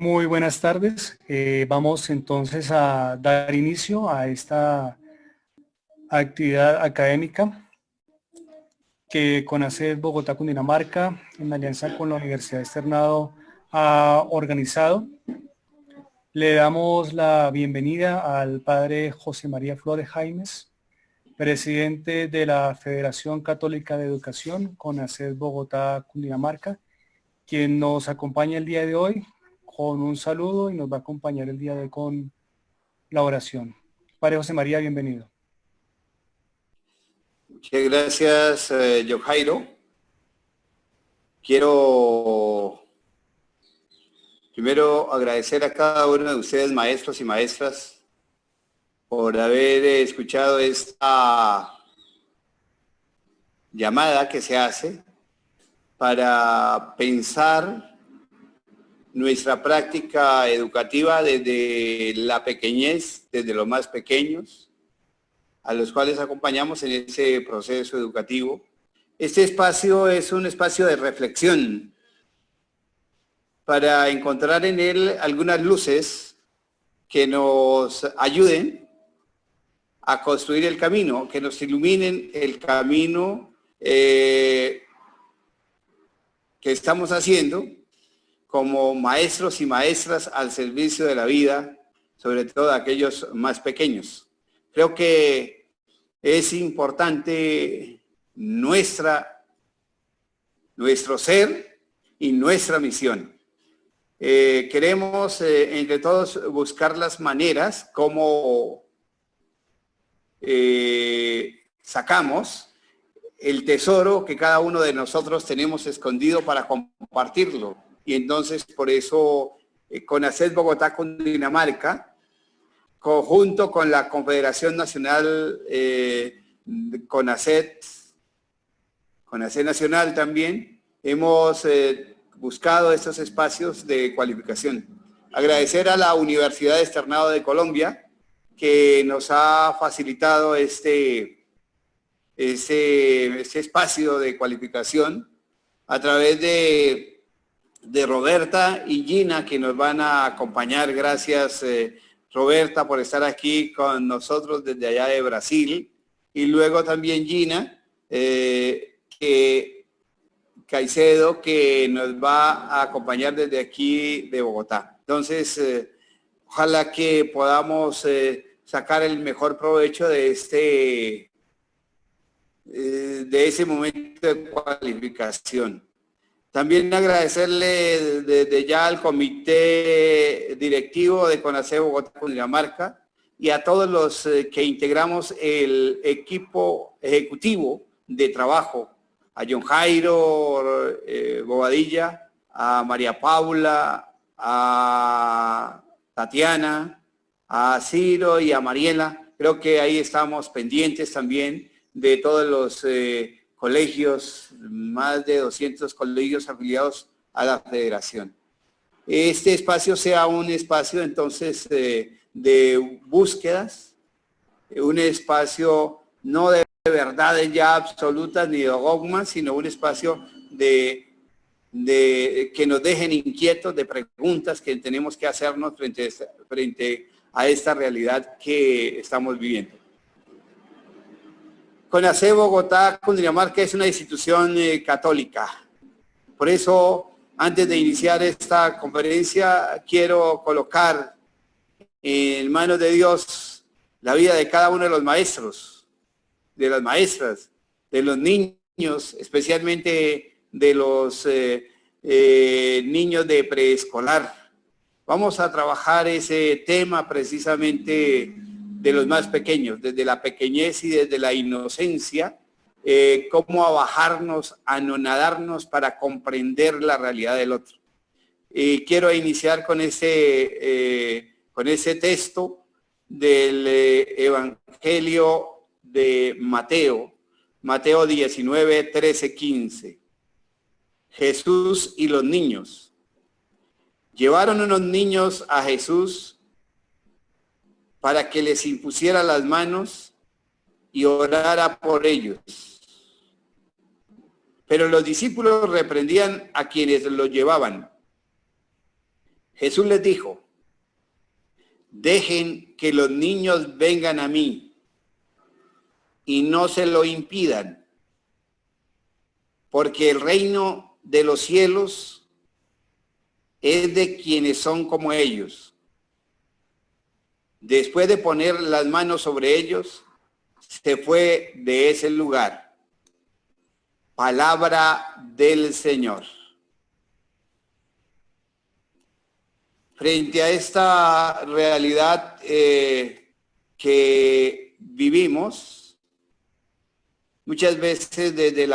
Muy buenas tardes. Vamos entonces a dar inicio a esta actividad académica que CONACYT Bogotá, Cundinamarca, en alianza con la Universidad Externado, ha organizado. Le damos la bienvenida al padre José María Flores Jaimes, presidente de la Federación Católica de Educación, CONACYT Bogotá, Cundinamarca, quien nos acompaña el día de hoy con un saludo y nos va a acompañar el día de hoy con la oración. Padre José María, bienvenido. Muchas gracias, Yojairo. Quiero primero agradecer a cada uno de ustedes, maestros y maestras, por haber escuchado esta llamada que se hace para pensar nuestra práctica educativa desde la pequeñez, desde los más pequeños, a los cuales acompañamos en ese proceso educativo. Este espacio es un espacio de reflexión para encontrar en él algunas luces que nos ayuden a construir el camino, que nos iluminen el camino que estamos haciendo como maestros y maestras al servicio de la vida, sobre todo aquellos más pequeños. Creo que es importante nuestro ser y nuestra misión. Queremos entre todos buscar las maneras como sacamos el tesoro que cada uno de nosotros tenemos escondido para compartirlo. Y entonces por eso CONACYT Bogotá, Cundinamarca, conjunto con la Confederación Nacional CONACYT Nacional también, hemos buscado estos espacios de cualificación. Agradecer a la Universidad Externado de Colombia que nos ha facilitado este espacio de cualificación a través de Roberta y Gina, que nos van a acompañar. Gracias, Roberta, por estar aquí con nosotros desde allá de Brasil. Y luego también Gina, Caicedo, que nos va a acompañar desde aquí de Bogotá. Entonces, ojalá que podamos sacar el mejor provecho de ese momento de cualificación. También agradecerle desde ya al comité directivo de CONACYT Bogotá, Cundinamarca, y a todos los que integramos el equipo ejecutivo de trabajo, a John Jairo Bobadilla, a María Paula, a Tatiana, a Ciro y a Mariela. Creo que ahí estamos pendientes también de todos los colegios, más de 200 colegios afiliados a la federación. Este espacio sea un espacio entonces de búsquedas, un espacio no de verdades ya absolutas ni de dogmas, sino un espacio de que nos dejen inquietos, de preguntas que tenemos que hacernos frente a esta realidad que estamos viviendo. CONACYT Bogotá, Cundinamarca es una institución católica. Por eso, antes de iniciar esta conferencia, quiero colocar en manos de Dios la vida de cada uno de los maestros, de las maestras, de los niños, especialmente de los niños de preescolar. Vamos a trabajar ese tema precisamente de los más pequeños, desde la pequeñez y desde la inocencia, cómo abajarnos, anonadarnos para comprender la realidad del otro. Quiero iniciar con ese texto del Evangelio de Mateo, Mateo 19, 13, 15. Jesús y los niños. Llevaron unos niños a Jesús para que les impusiera las manos y orara por ellos. Pero los discípulos reprendían a quienes los llevaban. Jesús les dijo, dejen que los niños vengan a mí y no se lo impidan, porque el reino de los cielos es de quienes son como ellos. Después de poner las manos sobre ellos, se fue de ese lugar. Palabra del Señor. Frente a esta realidad que vivimos, muchas veces desde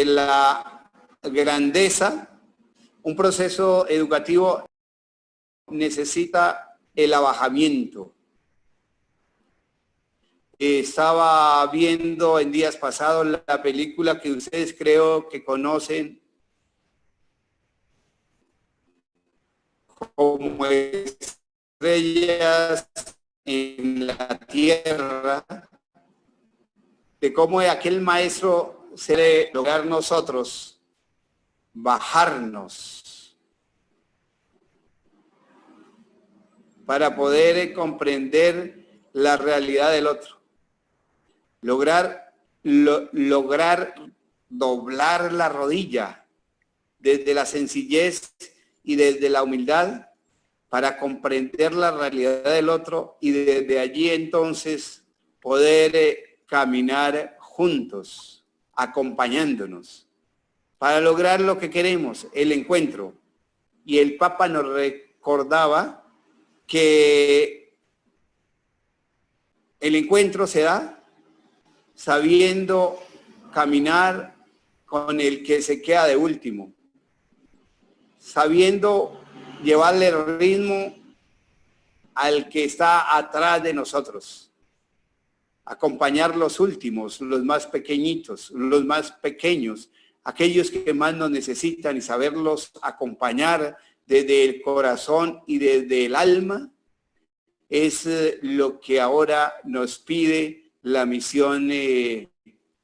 la grandeza, un proceso educativo necesita el abajamiento. Estaba viendo en días pasados la película que ustedes creo que conocen como Estrellas en la Tierra, de cómo aquel maestro se debe lograr nosotros bajarnos para poder comprender la realidad del otro. Lograr doblar la rodilla desde la sencillez y desde la humildad para comprender la realidad del otro y desde allí entonces poder caminar juntos, acompañándonos, para lograr lo que queremos, el encuentro. Y el Papa nos recordaba que el encuentro se da sabiendo caminar con el que se queda de último, sabiendo llevarle el ritmo al que está atrás de nosotros, acompañar los últimos, los más pequeñitos, los más pequeños, aquellos que más nos necesitan y saberlos acompañar desde el corazón y desde el alma, es lo que ahora nos pide la misión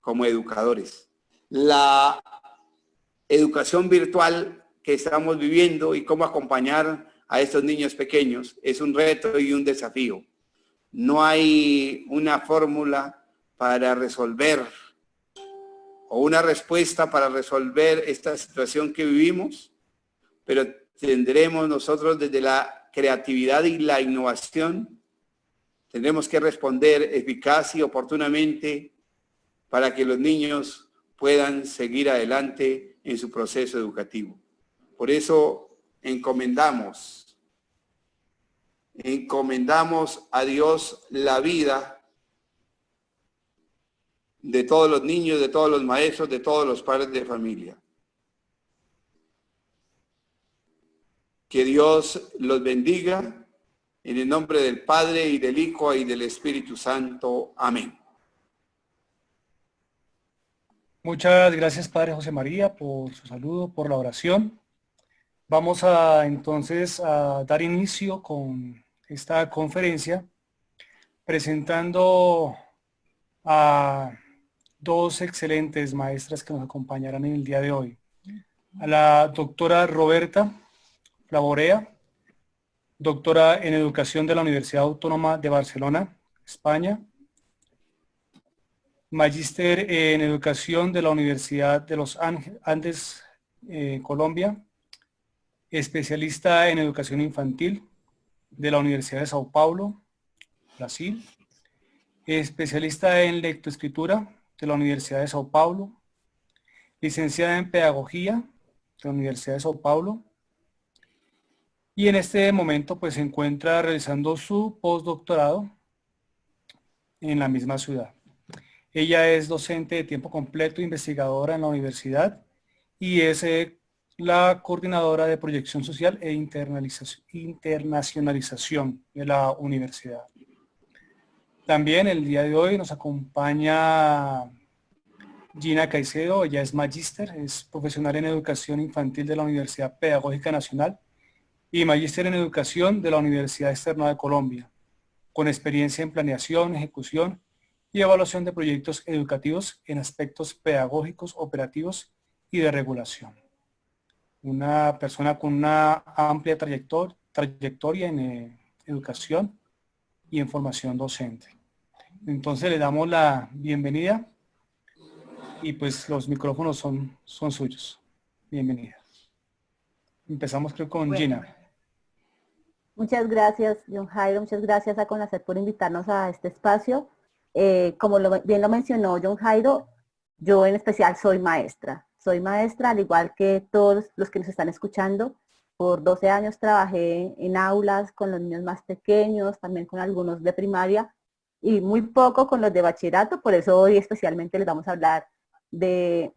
como educadores. La educación virtual que estamos viviendo y cómo acompañar a estos niños pequeños es un reto y un desafío. No hay una fórmula para resolver o una respuesta para resolver esta situación que vivimos, pero tendremos nosotros desde la creatividad y la innovación, tendremos que responder eficaz y oportunamente para que los niños puedan seguir adelante en su proceso educativo. Por eso encomendamos a Dios la vida de todos los niños, de todos los maestros, de todos los padres de familia. Que Dios los bendiga en el nombre del Padre y del Hijo y del Espíritu Santo. Amén. Muchas gracias, Padre José María, por su saludo, por la oración. Vamos a entonces a dar inicio con esta conferencia presentando a dos excelentes maestras que nos acompañarán en el día de hoy. A la doctora Roberta Flavorea, doctora en Educación de la Universidad Autónoma de Barcelona, España, magíster en Educación de la Universidad de los Andes, Colombia, especialista en Educación Infantil de la Universidad de Sao Paulo, Brasil, especialista en Lectoescritura de la Universidad de Sao Paulo, licenciada en Pedagogía de la Universidad de Sao Paulo, y en este momento pues se encuentra realizando su postdoctorado en la misma ciudad. Ella es docente de tiempo completo, investigadora en la universidad y es la coordinadora de proyección social e internacionalización de la universidad. También el día de hoy nos acompaña Gina Caicedo. Ella es magíster, es profesional en educación infantil de la Universidad Pedagógica Nacional y magíster en educación de la Universidad Externa de Colombia, con experiencia en planeación, ejecución y evaluación de proyectos educativos en aspectos pedagógicos, operativos y de regulación. Una persona con una amplia trayectoria en educación y en formación docente. Entonces le damos la bienvenida y pues los micrófonos son suyos. Bienvenida. Empezamos creo con Bueno. Gina. Muchas gracias, John Jairo, muchas gracias a CONACET por invitarnos a este espacio. Como bien lo mencionó John Jairo, yo en especial soy maestra. Soy maestra, al igual que todos los que nos están escuchando. Por 12 años trabajé en aulas con los niños más pequeños, también con algunos de primaria y muy poco con los de bachillerato, por eso hoy especialmente les vamos a hablar del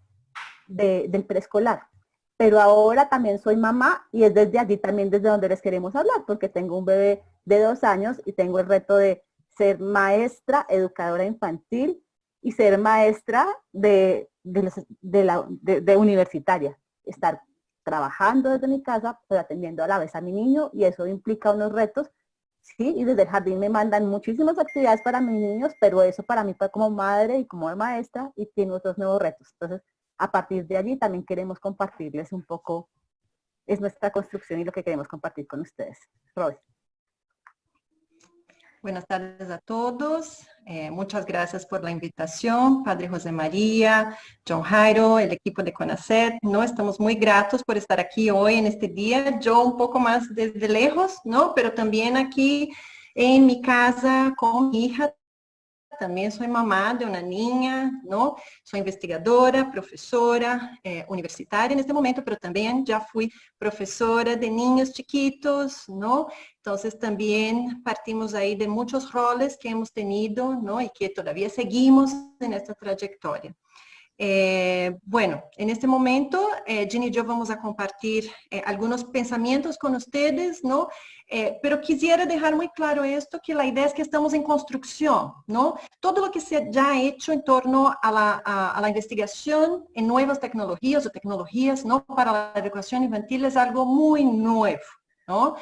preescolar. Pero ahora también soy mamá y es desde allí también desde donde les queremos hablar, porque tengo un bebé de 2 años y tengo el reto de ser maestra, educadora infantil y ser maestra de universitaria. Estar trabajando desde mi casa, pero atendiendo a la vez a mi niño y eso implica unos retos, sí, y desde el jardín me mandan muchísimas actividades para mis niños, pero eso para mí fue como madre y como maestra y tiene otros nuevos retos. Entonces, a partir de allí también queremos compartirles un poco, es nuestra construcción y lo que queremos compartir con ustedes. Roy. Buenas tardes a todos. Muchas gracias por la invitación, Padre José María, John Jairo, el equipo de CONACET. ¿No? Estamos muy gratos por estar aquí hoy en este día. Yo un poco más desde lejos, ¿no? Pero también aquí en mi casa con mi hija. También soy mamá de una niña, ¿no? Soy investigadora, profesora universitaria en este momento, pero también ya fui profesora de niños chiquitos, ¿no? Entonces también partimos ahí de muchos roles que hemos tenido, ¿no? Y que todavía seguimos en esta trayectoria. Bueno, en este momento, Gina y yo vamos a compartir algunos pensamientos con ustedes, ¿no? Pero quisiera dejar muy claro esto, que la idea es que estamos en construcción, ¿no? Todo lo que se ya ha hecho en torno a la investigación en nuevas tecnologías o tecnologías, ¿no? Para la educación infantil es algo muy nuevo, ¿no?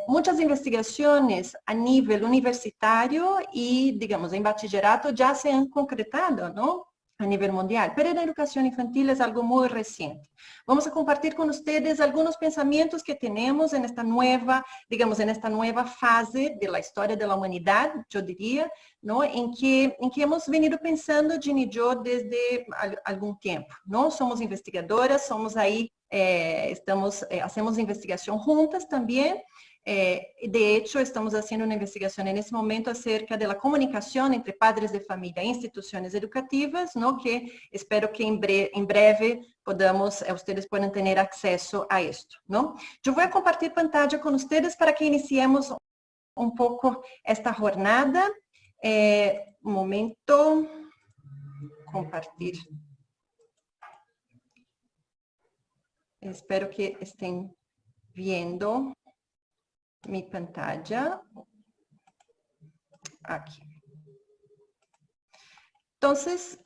Muchas investigaciones a nivel universitario y, digamos, en bachillerato ya se han concretado, ¿no? A nivel mundial, pero en la educación infantil es algo muy reciente. Vamos a compartir con ustedes algunos pensamientos que tenemos en esta nueva, digamos, en esta nueva fase de la historia de la humanidad, yo diría, ¿no? En que hemos venido pensando, Gina y yo, desde algún tiempo, ¿no? Somos investigadoras, somos ahí, hacemos investigación juntas también. De hecho, estamos haciendo una investigación en este momento acerca de la comunicación entre padres de familia e instituciones educativas, ¿no? Que espero que en breve podamos, ustedes puedan tener acceso a esto, ¿no? Yo voy a compartir pantalla con ustedes para que iniciemos un poco esta jornada. Un momento, compartir. Espero que estén viendo mi pantalla. Aquí. Entonces,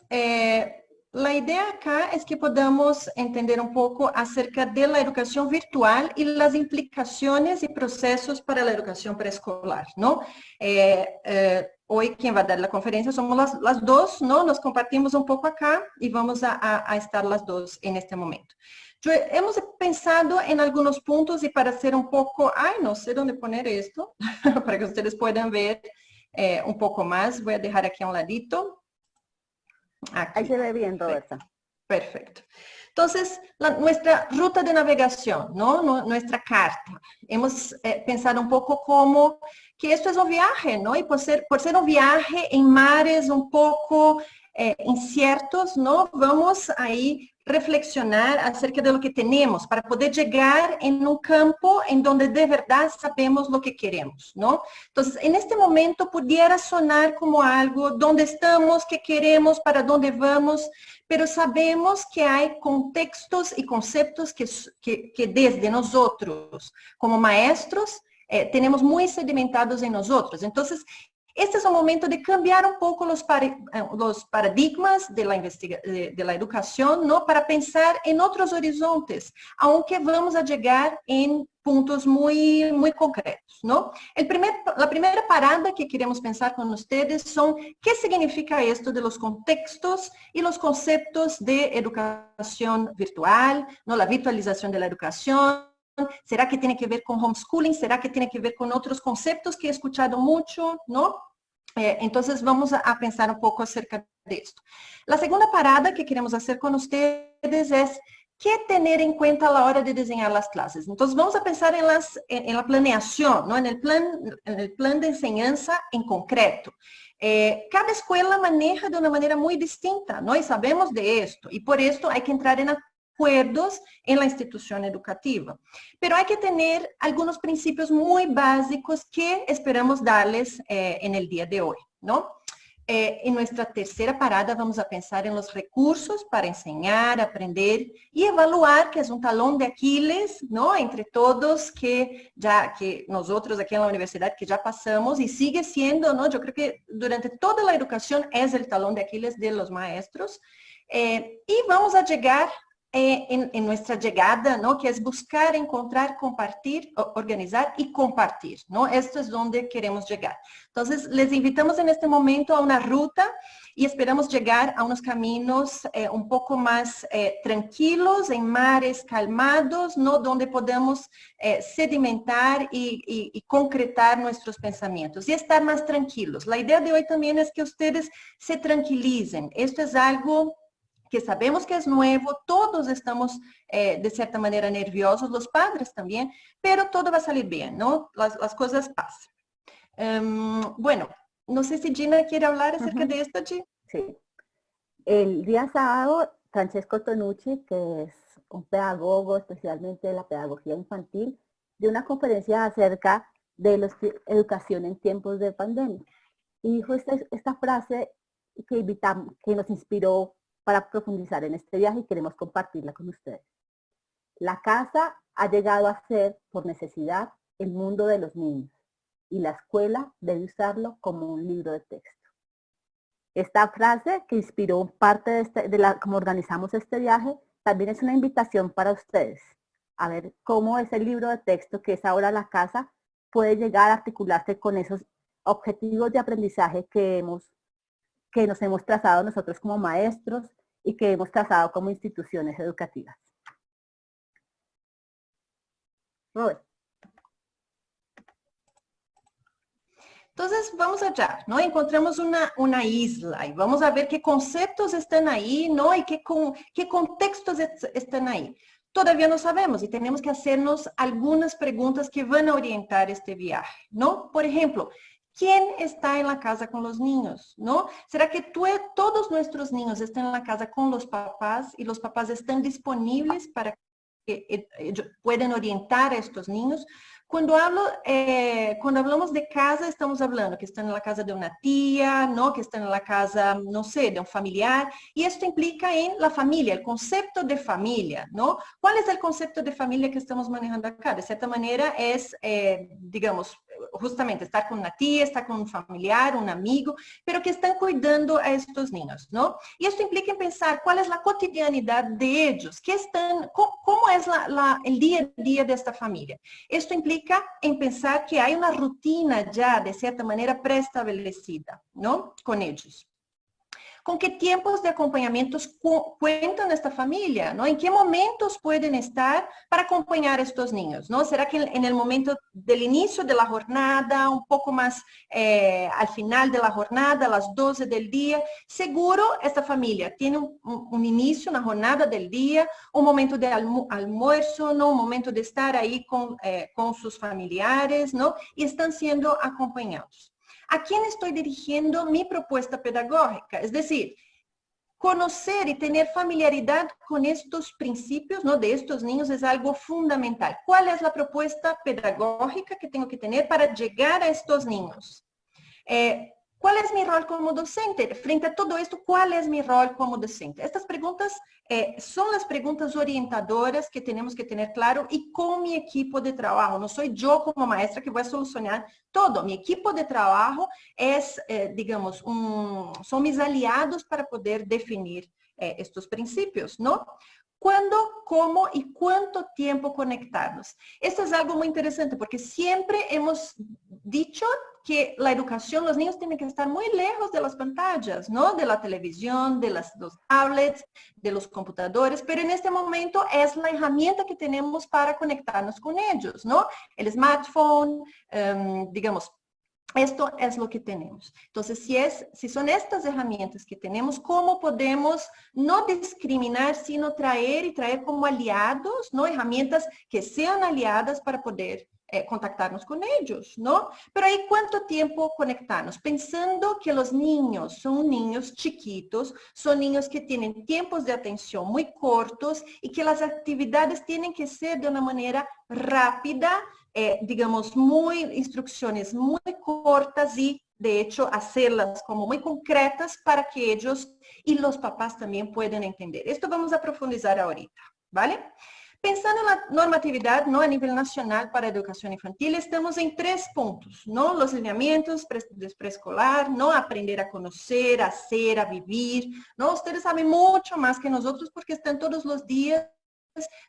la idea acá es que podamos entender un poco acerca de la educación virtual y las implicaciones y procesos para la educación preescolar, ¿no? Hoy quien va a dar la conferencia somos las dos, ¿no? Nos compartimos un poco acá y vamos a estar las dos en este momento. Hemos pensado en algunos puntos y para hacer un poco, no sé dónde poner esto, para que ustedes puedan ver un poco más. Voy a dejar aquí a un ladito. Aquí. Ahí se ve bien, Roberta. Perfecto. Entonces, nuestra ruta de navegación, ¿no? Nuestra carta. Hemos pensado un poco como que esto es un viaje, ¿no? Y por ser un viaje en mares un poco inciertos, ¿no? Vamos ahí reflexionar acerca de lo que tenemos para poder llegar en un campo en donde de verdad sabemos lo que queremos, ¿no? Entonces, en este momento pudiera sonar como algo, dónde estamos, qué queremos, para dónde vamos, pero sabemos que hay contextos y conceptos que desde nosotros, como maestros, tenemos muy sedimentados en nosotros. Entonces, este es un momento de cambiar un poco los paradigmas de la educación, ¿no? Para pensar en otros horizontes, aunque vamos a llegar en puntos muy concretos, ¿no? La primera parada que queremos pensar con ustedes son qué significa esto de los contextos y los conceptos de educación virtual, ¿no? La virtualización de la educación. ¿Será que tiene que ver con homeschooling? ¿Será que tiene que ver con otros conceptos que he escuchado mucho, ¿no? Entonces vamos a pensar un poco acerca de esto. La segunda parada que queremos hacer con ustedes es ¿qué tener en cuenta a la hora de diseñar las clases? Entonces vamos a pensar en la planeación, ¿no? En el plan de enseñanza en concreto. Cada escuela maneja de una manera muy distinta, ¿no? Y sabemos de esto. Y por esto hay que entrar en acuerdos en la institución educativa. Pero hay que tener algunos principios muy básicos que esperamos darles en el día de hoy, ¿no? En nuestra tercera parada vamos a pensar en los recursos para enseñar, aprender y evaluar, que es un talón de Aquiles, ¿no? Entre todos que nosotros aquí en la universidad que ya pasamos y sigue siendo, ¿no? Yo creo que durante toda la educación es el talón de Aquiles de los maestros. Y vamos a llegar en nuestra llegada, ¿no? Que es buscar, encontrar, compartir, organizar y compartir, ¿no? Esto es donde queremos llegar. Entonces, les invitamos en este momento a una ruta y esperamos llegar a unos caminos un poco más tranquilos, en mares calmados, ¿no? Donde podamos sedimentar y concretar nuestros pensamientos y estar más tranquilos. La idea de hoy también es que ustedes se tranquilicen. Esto es algo que sabemos que es nuevo, todos estamos de cierta manera nerviosos, los padres también, pero todo va a salir bien, ¿no? Las cosas pasan. Bueno, no sé si Gina quiere hablar acerca de esto, Gina. Sí. El día sábado, Francesco Tonucci, que es un pedagogo, especialmente de la pedagogía infantil, dio una conferencia acerca de la educación en tiempos de pandemia. Y dijo esta frase que nos inspiró para profundizar en este viaje y queremos compartirla con ustedes. La casa ha llegado a ser, por necesidad, el mundo de los niños y la escuela debe usarlo como un libro de texto. Esta frase que inspiró parte de cómo organizamos este viaje, también es una invitación para ustedes a ver cómo ese libro de texto que es ahora la casa puede llegar a articularse con esos objetivos de aprendizaje que nos hemos trazado nosotros como maestros y que hemos trazado como instituciones educativas. Robert. Entonces, vamos allá, ¿no? Encontramos una isla y vamos a ver qué conceptos están ahí, ¿no? Y qué contextos están ahí. Todavía no sabemos y tenemos que hacernos algunas preguntas que van a orientar este viaje, ¿no? Por ejemplo, ¿quién está en la casa con los niños? ¿No? ¿Será que todos nuestros niños están en la casa con los papás y los papás están disponibles para que ellos puedan orientar a estos niños? Cuando hablamos de casa, estamos hablando que están en la casa de una tía, ¿no? Que están en la casa, no sé, de un familiar. Y esto implica en la familia, el concepto de familia, ¿no? ¿Cuál es el concepto de familia que estamos manejando acá? De cierta manera es, digamos, justamente estar con una tía, estar con un familiar, un amigo, pero que están cuidando a estos niños, ¿no? Y esto implica en pensar cuál es la cotidianidad de ellos, cómo es el día a día de esta familia. Esto implica en pensar que hay una rutina ya, de cierta manera, preestablecida, ¿no? Con ellos. ¿Con qué tiempos de acompañamientos cuentan esta familia? ¿No? ¿En qué momentos pueden estar para acompañar a estos niños? ¿No? ¿Será que en el momento del inicio de la jornada, un poco más al final de la jornada, a las 12 del día? Seguro esta familia tiene un inicio, una jornada del día, un momento de almuerzo, ¿no? Un momento de estar ahí con sus familiares, ¿no? Y están siendo acompañados. ¿A quién estoy dirigiendo mi propuesta pedagógica? Es decir, conocer y tener familiaridad con estos principios, ¿no? De estos niños es algo fundamental. ¿Cuál es la propuesta pedagógica que tengo que tener para llegar a estos niños? ¿Cuál es mi rol como docente? Frente a todo esto, ¿cuál es mi rol como docente? Estas preguntas son las preguntas orientadoras que tenemos que tener claro y con mi equipo de trabajo. No soy yo como maestra que voy a solucionar todo. Mi equipo de trabajo es, digamos, son mis aliados para poder definir estos principios, ¿no? cuándo, cómo y cuánto tiempo conectarnos. Esto es algo muy interesante porque siempre hemos dicho que la educación, los niños tienen que estar muy lejos de las pantallas, ¿no? De la televisión, de los tablets, de los computadores, pero en este momento es la herramienta que tenemos para conectarnos con ellos, ¿no? El smartphone, digamos, esto es lo que tenemos. Entonces, si son estas herramientas que tenemos, ¿cómo podemos no discriminar, sino traer como aliados, ¿no? Herramientas que sean aliadas para poder contactarnos con ellos, ¿no? Pero ahí, ¿cuánto tiempo conectarnos? Pensando que los niños son niños chiquitos, son niños que tienen tiempos de atención muy cortos y que las actividades tienen que ser de una manera rápida, digamos, instrucciones muy cortas y, de hecho, hacerlas como muy concretas para que ellos y los papás también puedan entender. Esto vamos a profundizar ahorita, ¿vale? Pensando en la normatividad, ¿no? A nivel nacional para educación infantil, estamos en 3 puntos, ¿no? Los lineamientos de preescolar, ¿no? Aprender a conocer, a hacer, a vivir, ¿no? Ustedes saben mucho más que nosotros porque están todos los días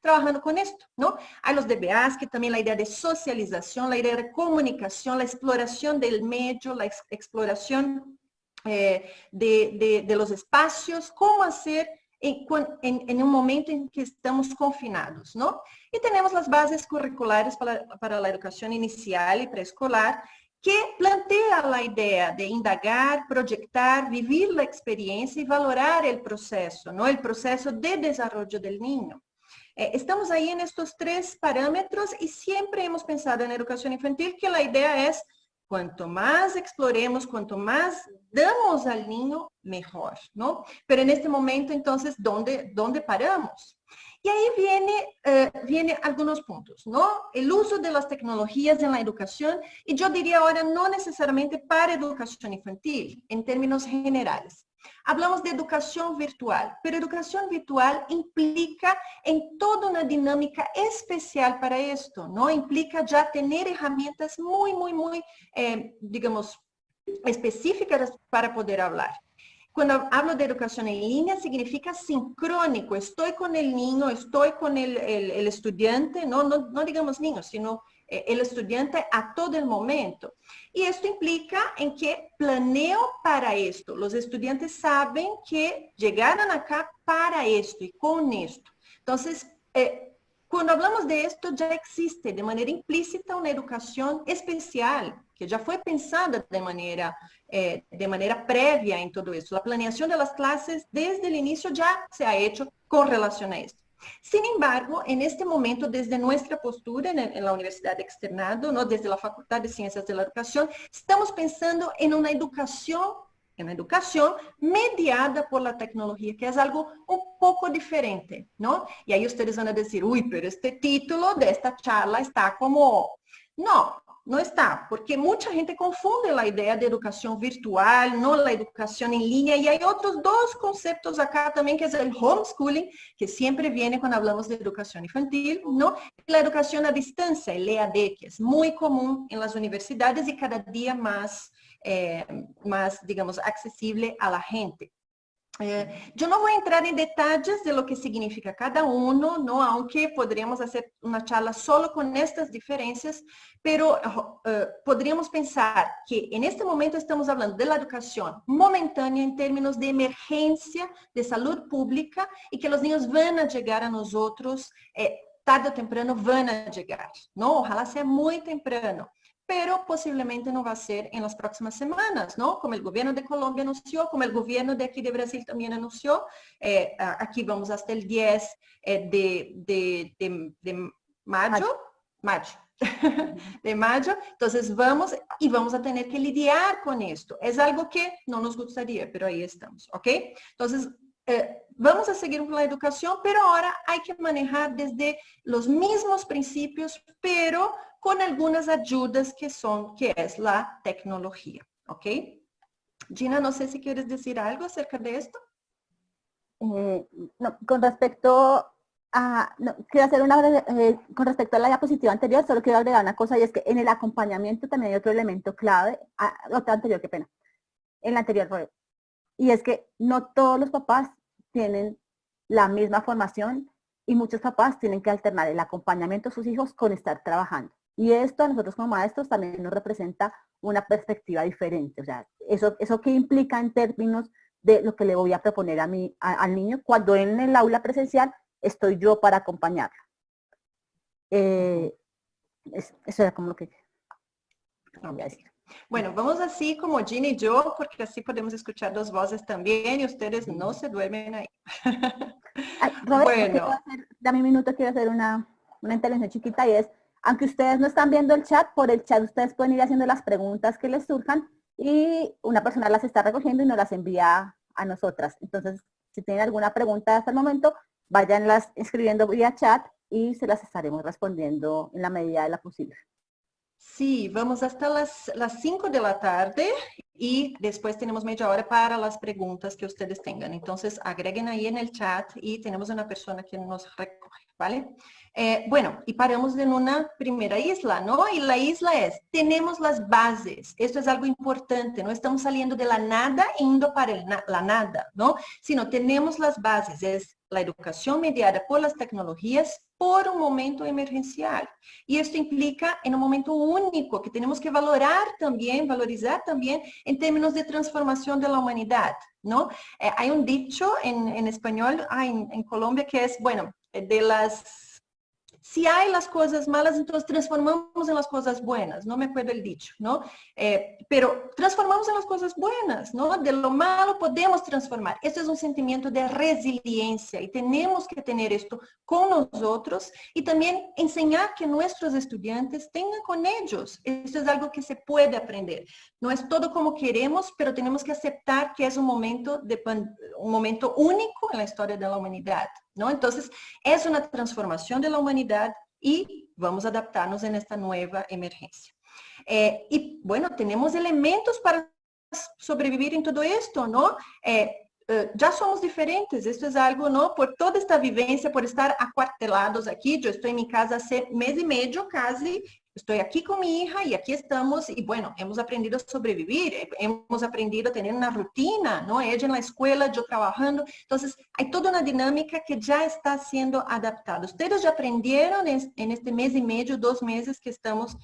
trabajando con esto, ¿no? Hay los DBAs, que también la idea de socialización, la idea de comunicación, la exploración del medio, la exploración de los espacios, cómo hacer en un momento en que estamos confinados, ¿no? Y tenemos las bases curriculares para la educación inicial y preescolar, que plantea la idea de indagar, proyectar, vivir la experiencia y valorar el proceso, ¿no? El proceso de desarrollo del niño. Estamos ahí en estos 3 parámetros y siempre hemos pensado en educación infantil que la idea es cuanto más exploremos, cuanto más damos al niño, mejor, ¿no? Pero en este momento, entonces, ¿dónde paramos? Y ahí viene algunos puntos, ¿no? El uso de las tecnologías en la educación, y yo diría ahora no necesariamente para educación infantil, en términos generales. Hablamos de educación virtual, pero educación virtual implica en toda una dinámica especial para esto, ¿no? Implica ya tener herramientas muy, digamos, específicas para poder hablar. Cuando hablo de educación en línea, significa sincrónico. Estoy con el niño, estoy con el estudiante, no digamos niño, sino el estudiante a todo el momento. Y esto implica en que planeo para esto. Los estudiantes saben que llegaron acá para esto y con esto. Entonces, cuando hablamos de esto, ya existe de manera implícita una educación especial que ya fue pensada de manera previa en todo esto. La planeación de las clases desde el inicio ya se ha hecho con relación a esto. Sin embargo, en este momento, desde nuestra postura en la Universidad de Externado, ¿no? Desde la Facultad de Ciencias de la Educación, estamos pensando en una educación mediada por la tecnología, que es algo un poco diferente, ¿no? Y ahí ustedes van a decir, uy, pero este título de esta charla está como... No está, porque mucha gente confunde la idea de educación virtual, no la educación en línea, y hay otros 2 conceptos acá también, que es el homeschooling, que siempre viene cuando hablamos de educación infantil, ¿no? Y la educación a distancia, el EAD, que es muy común en las universidades y cada día más, digamos, accesible a la gente. Yo no voy a entrar en detalles de lo que significa cada uno, ¿no? Aunque podríamos hacer una charla solo con estas diferencias, pero podríamos pensar que en este momento estamos hablando de la educación momentánea en términos de emergencia de salud pública y que los niños van a llegar a nosotros, tarde o temprano van a llegar, ¿no? Ojalá sea muy temprano. Pero posiblemente no va a ser en las próximas semanas, ¿no? Como el gobierno de Colombia anunció, como el gobierno de aquí de Brasil también anunció. Aquí vamos hasta el 10 de mayo. De mayo. Entonces vamos a tener que lidiar con esto. Es algo que no nos gustaría, pero ahí estamos, ¿ok? Entonces, vamos a seguir con la educación, pero ahora hay que manejar desde los mismos principios, pero con algunas ayudas que es la tecnología, ¿ok? Gina, no sé si quieres decir algo acerca de esto. No, con respecto a, quiero hacer con respecto a la diapositiva anterior, solo quiero agregar una cosa, y es que en el acompañamiento también hay otro elemento clave, otra anterior, qué pena, en la anterior, y es que no todos los papás tienen la misma formación y muchos papás tienen que alternar el acompañamiento a sus hijos con estar trabajando. Y esto a nosotros como maestros también nos representa una perspectiva diferente. O sea, eso qué implica en términos de lo que le voy a proponer al niño cuando en el aula presencial estoy yo para acompañarlo. Eso era como lo que voy a decir. Bueno, vamos así como Gina y yo, porque así podemos escuchar dos voces también y ustedes no se duermen ahí. Ay, Robert, Bueno. dame un minuto, quiero hacer una intervención chiquita y es, aunque ustedes no están viendo el chat, por el chat ustedes pueden ir haciendo las preguntas que les surjan y una persona las está recogiendo y nos las envía a nosotras. Entonces, si tienen alguna pregunta hasta el momento, váyanlas escribiendo vía chat y se las estaremos respondiendo en la medida de la posible. Sí, vamos hasta las 5 de la tarde y después tenemos media hora para las preguntas que ustedes tengan. Entonces, agreguen ahí en el chat y tenemos una persona que nos recoge, ¿vale? Bueno, y paramos en una primera isla, ¿no? Y la isla es, tenemos las bases. Esto es algo importante, no estamos saliendo de la nada e indo para la nada, ¿no? Sino tenemos las bases, es la educación mediada por las tecnologías por un momento emergencial. Y esto implica en un momento único que tenemos que valorizar también en términos de transformación de la humanidad, ¿no? Hay un dicho en español, en Colombia, que es, bueno, si hay las cosas malas, entonces transformamos en las cosas buenas. No me acuerdo el dicho, ¿no? Pero transformamos en las cosas buenas, ¿no? De lo malo podemos transformar. Esto es un sentimiento de resiliencia y tenemos que tener esto con nosotros y también enseñar que nuestros estudiantes tengan con ellos. Esto es algo que se puede aprender. No es todo como queremos, pero tenemos que aceptar que es un momento único en la historia de la humanidad, ¿no? Entonces, es una transformación de la humanidad y vamos a adaptarnos en esta nueva emergencia. Y bueno, tenemos elementos para sobrevivir en todo esto, ¿no? Ya somos diferentes, esto es algo, ¿no? Por toda esta vivencia, por estar acuartelados aquí, yo estoy en mi casa hace mes y medio casi, estoy aquí con mi hija y aquí estamos y bueno, hemos aprendido a sobrevivir, hemos aprendido a tener una rutina, ¿no? Ella en la escuela, yo trabajando. Entonces, hay toda una dinámica que ya está siendo adaptada. Ustedes ya aprendieron en este mes y medio, 2 meses que estamos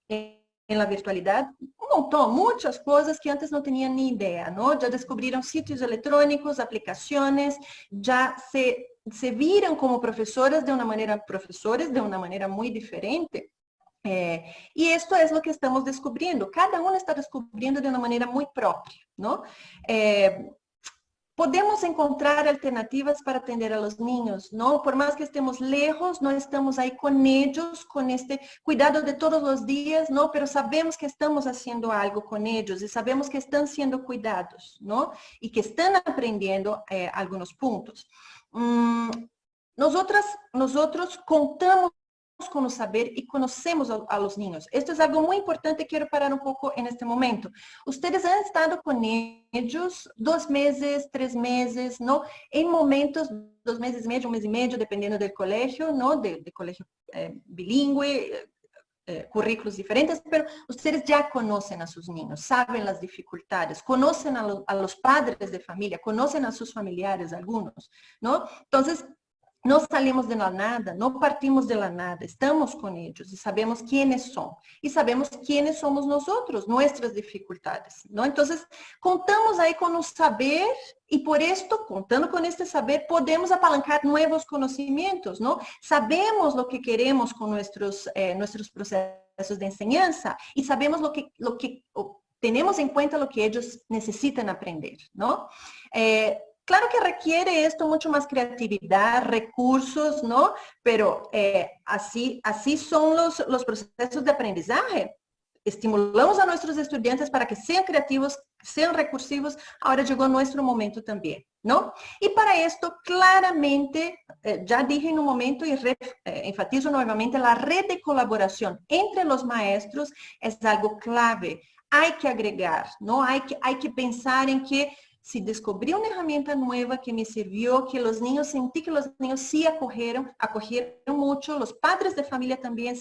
en la virtualidad, un montón, muchas cosas que antes no tenían ni idea, ¿no? Ya descubrieron sitios electrónicos, aplicaciones, ya se viran como profesores de una manera muy diferente. Y esto es lo que estamos descubriendo. Cada uno está descubriendo de una manera muy propia, ¿no? Podemos encontrar alternativas para atender a los niños, ¿no? Por más que estemos lejos, no estamos ahí con ellos, con este cuidado de todos los días, ¿no? Pero sabemos que estamos haciendo algo con ellos y sabemos que están siendo cuidados, ¿no? Y que están aprendiendo algunos puntos. Nosotros contamos con el saber y conocemos a los niños. Esto es algo muy importante, quiero parar un poco en este momento. Ustedes han estado con ellos 2 meses, 3 meses, ¿no? En momentos, 2 meses y medio, 1 mes y medio, dependiendo del colegio, ¿no? De colegio bilingüe, currículos diferentes, pero ustedes ya conocen a sus niños, saben las dificultades, conocen a los padres de familia, conocen a sus familiares, algunos, ¿no? Entonces, no salimos de la nada, no partimos de la nada, estamos con ellos y sabemos quiénes son y sabemos quiénes somos nosotros, nuestras dificultades, ¿no? Entonces, contamos ahí con un saber y por esto, contando con este saber, podemos apalancar nuevos conocimientos, ¿no? Sabemos lo que queremos con nuestros procesos de enseñanza y sabemos tenemos en cuenta lo que ellos necesitan aprender, ¿no? Claro que requiere esto mucho más creatividad, recursos, ¿no? Pero así son los procesos de aprendizaje. Estimulamos a nuestros estudiantes para que sean creativos, sean recursivos. Ahora llegó nuestro momento también, ¿no? Y para esto, claramente, ya dije en un momento y enfatizo nuevamente, la red de colaboración entre los maestros es algo clave. Hay que agregar, ¿no? Hay que pensar en que si descubrí una herramienta nueva que me sirvió, que los niños, sentí que los niños sí acogieron mucho, los padres de familia también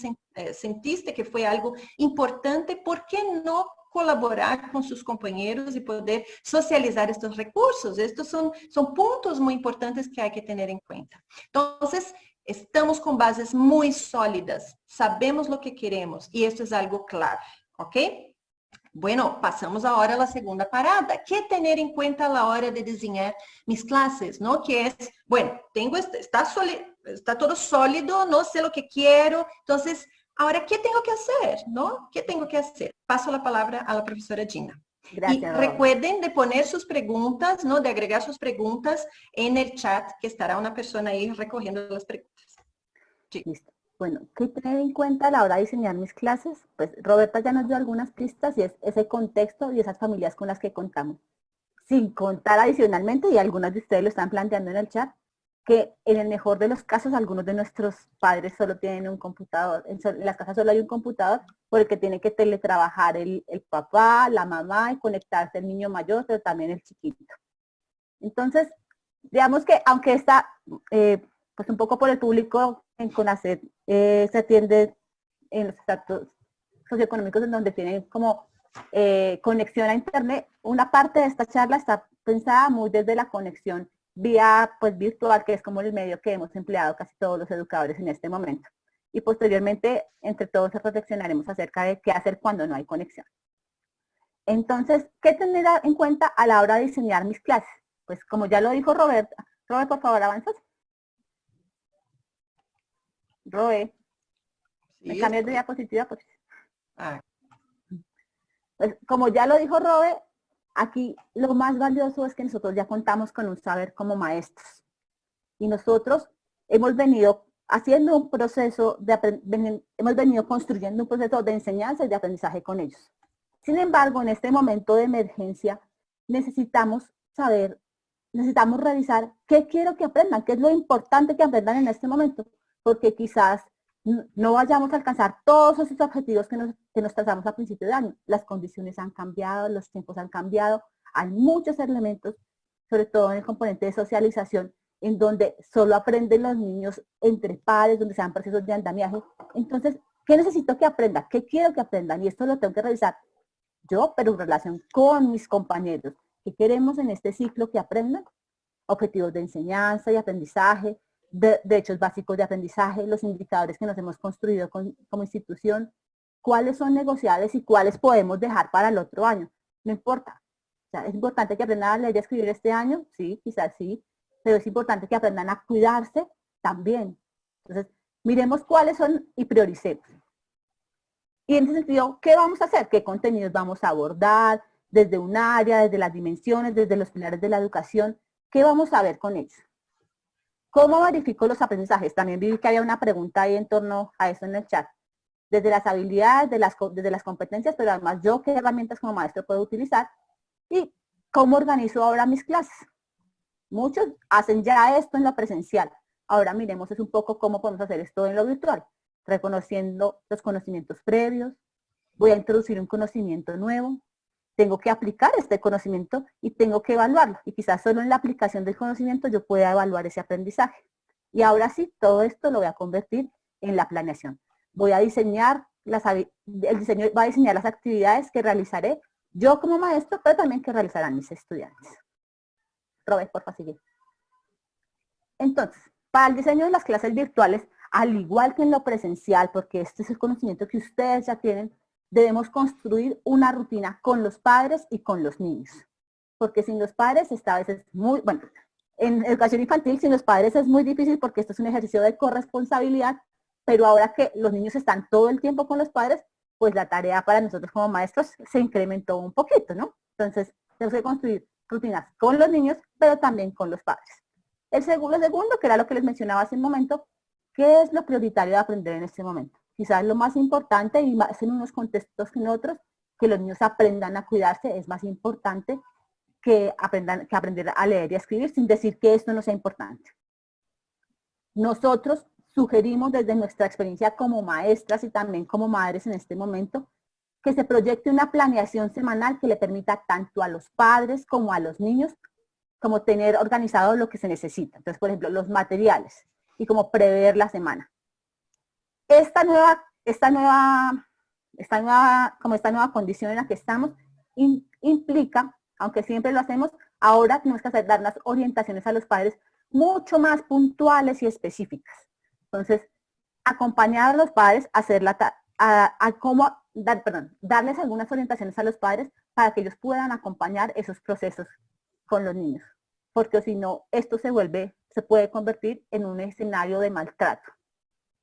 sentiste que fue algo importante, ¿por qué no colaborar con sus compañeros y poder socializar estos recursos? Estos son puntos muy importantes que hay que tener en cuenta. Entonces, Estamos con bases muy sólidas, sabemos lo que queremos y esto es algo clave, ¿ok? Bueno, pasamos ahora a la segunda parada. ¿Qué tener en cuenta a la hora de diseñar mis clases? ¿No? Que es, bueno, está todo sólido, no sé lo que quiero, entonces, ahora, ¿qué tengo que hacer? ¿No? ¿Qué tengo que hacer? Paso la palabra a la profesora Gina. Y Gracias, Robert. recuerden de poner sus preguntas, ¿no? De agregar sus preguntas en el chat, que estará una persona ahí recogiendo las preguntas. Sí. Listo. Bueno, ¿qué tener en cuenta a la hora de diseñar mis clases? Pues Roberta ya nos dio algunas pistas y es ese contexto y esas familias con las que contamos. Sin contar adicionalmente, y algunas de ustedes lo están planteando en el chat, que en el mejor de los casos algunos de nuestros padres solo tienen un computador, en las casas solo hay un computador por el que tiene que teletrabajar el papá, la mamá y conectarse el niño mayor, pero también el chiquito. Entonces, digamos que aunque está pues un poco por el público en CONACYT se atiende en los estratos socioeconómicos en donde tienen como conexión a internet, una parte de esta charla está pensada muy desde la conexión vía pues virtual, que es como el medio que hemos empleado casi todos los educadores en este momento. Y posteriormente, entre todos reflexionaremos acerca de qué hacer cuando no hay conexión. Entonces, ¿qué tener en cuenta a la hora de diseñar mis clases? Pues como ya lo dijo Robert, por favor, avanzas. Roe, ¿me Sí, cambias de estoy. diapositiva? Pues, Ah, como ya lo dijo Robe, aquí lo más valioso es que nosotros ya contamos con un saber como maestros. Y nosotros hemos venido haciendo un proceso hemos venido construyendo un proceso de enseñanza y de aprendizaje con ellos. Sin embargo, en este momento de emergencia, necesitamos saber, necesitamos revisar qué quiero que aprendan, qué es lo importante que aprendan en este momento, porque quizás no vayamos a alcanzar todos esos objetivos que nos trazamos a principio de año. Las condiciones han cambiado, los tiempos han cambiado, hay muchos elementos, sobre todo en el componente de socialización, en donde solo aprenden los niños entre pares, donde se dan procesos de andamiaje. Entonces, ¿qué necesito que aprendan? ¿Qué quiero que aprendan? Y esto lo tengo que revisar yo, pero en relación con mis compañeros. ¿Qué queremos en este ciclo que aprendan? Objetivos de enseñanza y aprendizaje, de hechos básicos de aprendizaje, los indicadores que nos hemos construido como institución, cuáles son negociables y cuáles podemos dejar para el otro año. No importa. O sea, es importante que aprendan a leer y a escribir este año, sí, quizás sí, pero es importante que aprendan a cuidarse también. Entonces, miremos cuáles son y prioricemos. Y en ese sentido, ¿qué vamos a hacer? ¿Qué contenidos vamos a abordar? Desde un área, desde las dimensiones, desde los pilares de la educación. ¿Qué vamos a ver con ellos? ¿Cómo verifico los aprendizajes? También vi que había una pregunta ahí en torno a eso en el chat. Desde las habilidades, desde las competencias, pero además yo qué herramientas como maestro puedo utilizar y cómo organizo ahora mis clases. Muchos hacen ya esto en lo presencial. Ahora miremos es un poco cómo podemos hacer esto en lo virtual, reconociendo los conocimientos previos. Voy a introducir un conocimiento nuevo. Tengo que aplicar este conocimiento y tengo que evaluarlo. Y quizás solo en la aplicación del conocimiento yo pueda evaluar ese aprendizaje. Y ahora sí, todo esto lo voy a convertir en la planeación. Voy a diseñar, el diseño va a diseñar las actividades que realizaré yo como maestro, pero también que realizarán mis estudiantes. Robert, por favor, sigue. Entonces, para el diseño de las clases virtuales, al igual que en lo presencial, porque este es el conocimiento que ustedes ya tienen, debemos construir una rutina con los padres y con los niños. Porque sin los padres esta vez es muy, bueno, en educación infantil sin los padres es muy difícil porque esto es un ejercicio de corresponsabilidad, pero ahora que los niños están todo el tiempo con los padres, pues la tarea para nosotros como maestros se incrementó un poquito, ¿no? Entonces, tenemos que construir rutinas con los niños, pero también con los padres. Lo segundo, que era lo que les mencionaba hace un momento, ¿qué es lo prioritario de aprender en este momento? Quizás lo más importante, y más en unos contextos que en otros, que los niños aprendan a cuidarse es más importante que aprender a leer y a escribir, sin decir que esto no sea importante. Nosotros sugerimos desde nuestra experiencia como maestras y también como madres en este momento, que se proyecte una planeación semanal que le permita tanto a los padres como a los niños como tener organizado lo que se necesita. Entonces, por ejemplo, los materiales y como prever la semana. Esta nueva condición en la que estamos implica, aunque siempre lo hacemos, ahora tenemos que dar unas orientaciones a los padres mucho más puntuales y específicas. Entonces, acompañar a los padres a hacer darles algunas orientaciones a los padres para que ellos puedan acompañar esos procesos con los niños. Porque si no, esto se puede convertir en un escenario de maltrato.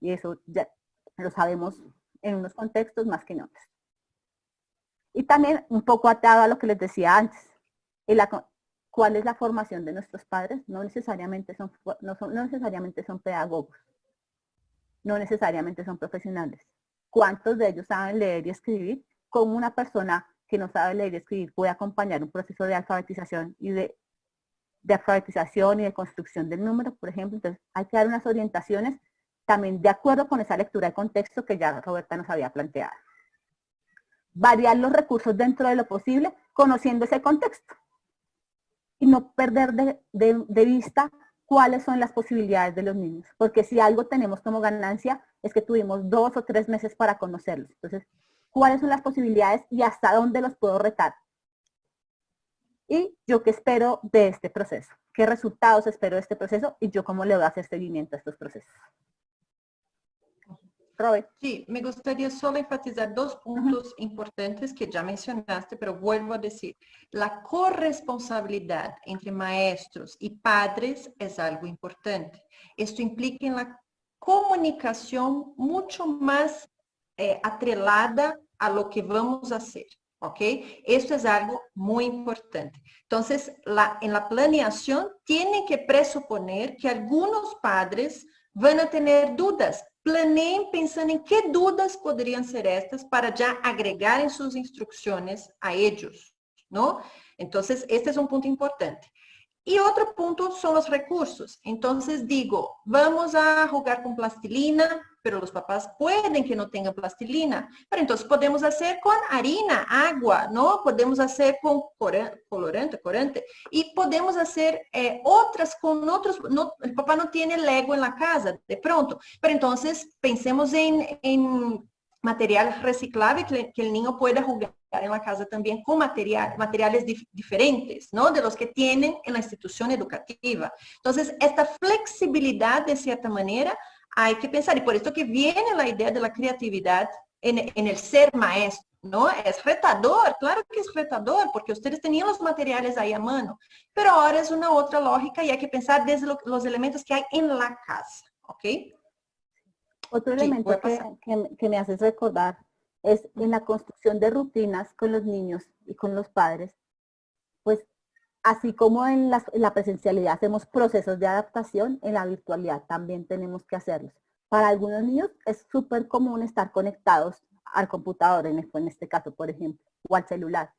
Y eso ya lo sabemos en unos contextos más que en otros. Y también un poco atado a lo que les decía antes, ¿cuál es la formación de nuestros padres? No necesariamente son pedagogos, no necesariamente son profesionales. ¿Cuántos de ellos saben leer y escribir? ¿Cómo una persona que no sabe leer y escribir puede acompañar un proceso de alfabetización y de alfabetización y de construcción del número, por ejemplo? Entonces hay que dar unas orientaciones también de acuerdo con esa lectura de contexto que ya Roberta nos había planteado. Variar los recursos dentro de lo posible, conociendo ese contexto. Y no perder de vista cuáles son las posibilidades de los niños. Porque si algo tenemos como ganancia, es que tuvimos 2 o 3 meses para conocerlos. Entonces, ¿cuáles son las posibilidades y hasta dónde los puedo retar? Y yo qué espero de este proceso. ¿Qué resultados espero de este proceso? Y yo cómo le voy a hacer seguimiento a estos procesos. Robert. Sí, me gustaría solo enfatizar 2 puntos importantes que ya mencionaste, pero vuelvo a decir, la corresponsabilidad entre maestros y padres es algo importante. Esto implica en la comunicación mucho más atrelada a lo que vamos a hacer, ¿ok? Esto es algo muy importante. Entonces, en la planeación tiene que presuponer que algunos padres van a tener dudas. Planeen pensando en qué dudas podrían ser estas para ya agregar en sus instrucciones a ellos, ¿no? Entonces, este es un punto importante. Y otro punto son los recursos. Entonces digo, vamos a jugar con plastilina, pero los papás pueden que no tengan plastilina. Pero entonces podemos hacer con harina, agua, ¿no? Podemos hacer con corante. Y podemos hacer otras con otros. No, el papá no tiene Lego en la casa, de pronto. Pero entonces pensemos en material reciclable que el niño pueda jugar en la casa también con materiales diferentes, ¿no? De los que tienen en la institución educativa. Entonces, esta flexibilidad, de cierta manera, hay que pensar. Y por esto que viene la idea de la creatividad en el ser maestro, ¿no? Es retador, claro que es retador, porque ustedes tenían los materiales ahí a mano. Pero ahora es una otra lógica y hay que pensar desde los elementos que hay en la casa, ¿ok? Otro elemento que me haces recordar es en la construcción de rutinas con los niños y con los padres, pues así como en la presencialidad hacemos procesos de adaptación, en la virtualidad también tenemos que hacerlos. Para algunos niños es súper común estar conectados al computador, en este caso, por ejemplo, o al celular.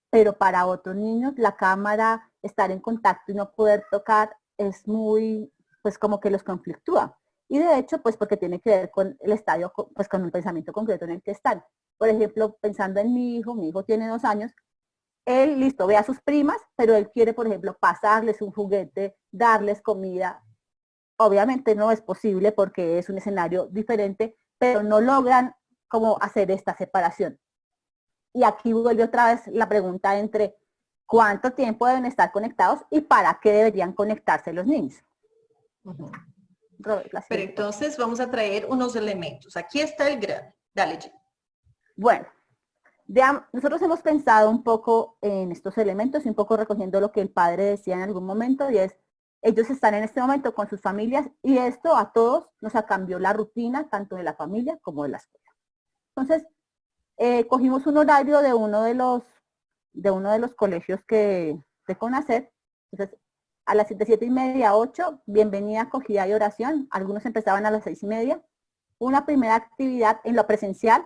Pero para otros niños la cámara, estar en contacto y no poder tocar es muy, pues como que los conflictúa. Y de hecho, pues porque tiene que ver con el estadio, pues con un pensamiento concreto en el que están. Por ejemplo, pensando en mi hijo tiene 2 años, él, listo, ve a sus primas, pero él quiere, por ejemplo, pasarles un juguete, darles comida. Obviamente no es posible porque es un escenario diferente, pero no logran como hacer esta separación. Y aquí vuelve otra vez la pregunta entre cuánto tiempo deben estar conectados y para qué deberían conectarse los niños. Robert, pero entonces vamos a traer unos elementos. Aquí está el grano. Dale, Jim. Bueno, nosotros hemos pensado un poco en estos elementos y un poco recogiendo lo que el padre decía en algún momento, y es, ellos están en este momento con sus familias y esto a todos nos cambió la rutina, tanto de la familia como de la escuela. Entonces, cogimos un horario de uno de los colegios de CONACET. Entonces, a las 7:30, 8, bienvenida, acogida y oración. Algunos empezaban a las 6:30. Una primera actividad en lo presencial,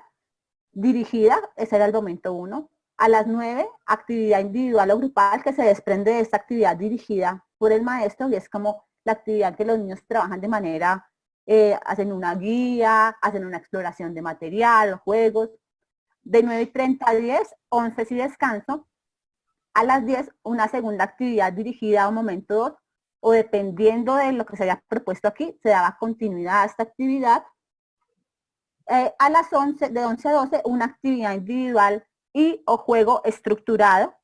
dirigida, ese era el momento 1. A las 9, actividad individual o grupal que se desprende de esta actividad dirigida por el maestro, y es como la actividad que los niños trabajan de manera, hacen una guía, hacen una exploración de material, juegos. De 9:30 a 10, 11 y descanso. A las 10, una segunda actividad dirigida a un momento 2, o dependiendo de lo que se haya propuesto aquí, se daba continuidad a esta actividad. A las 11, de 11 a 12, una actividad individual y o juego estructurado.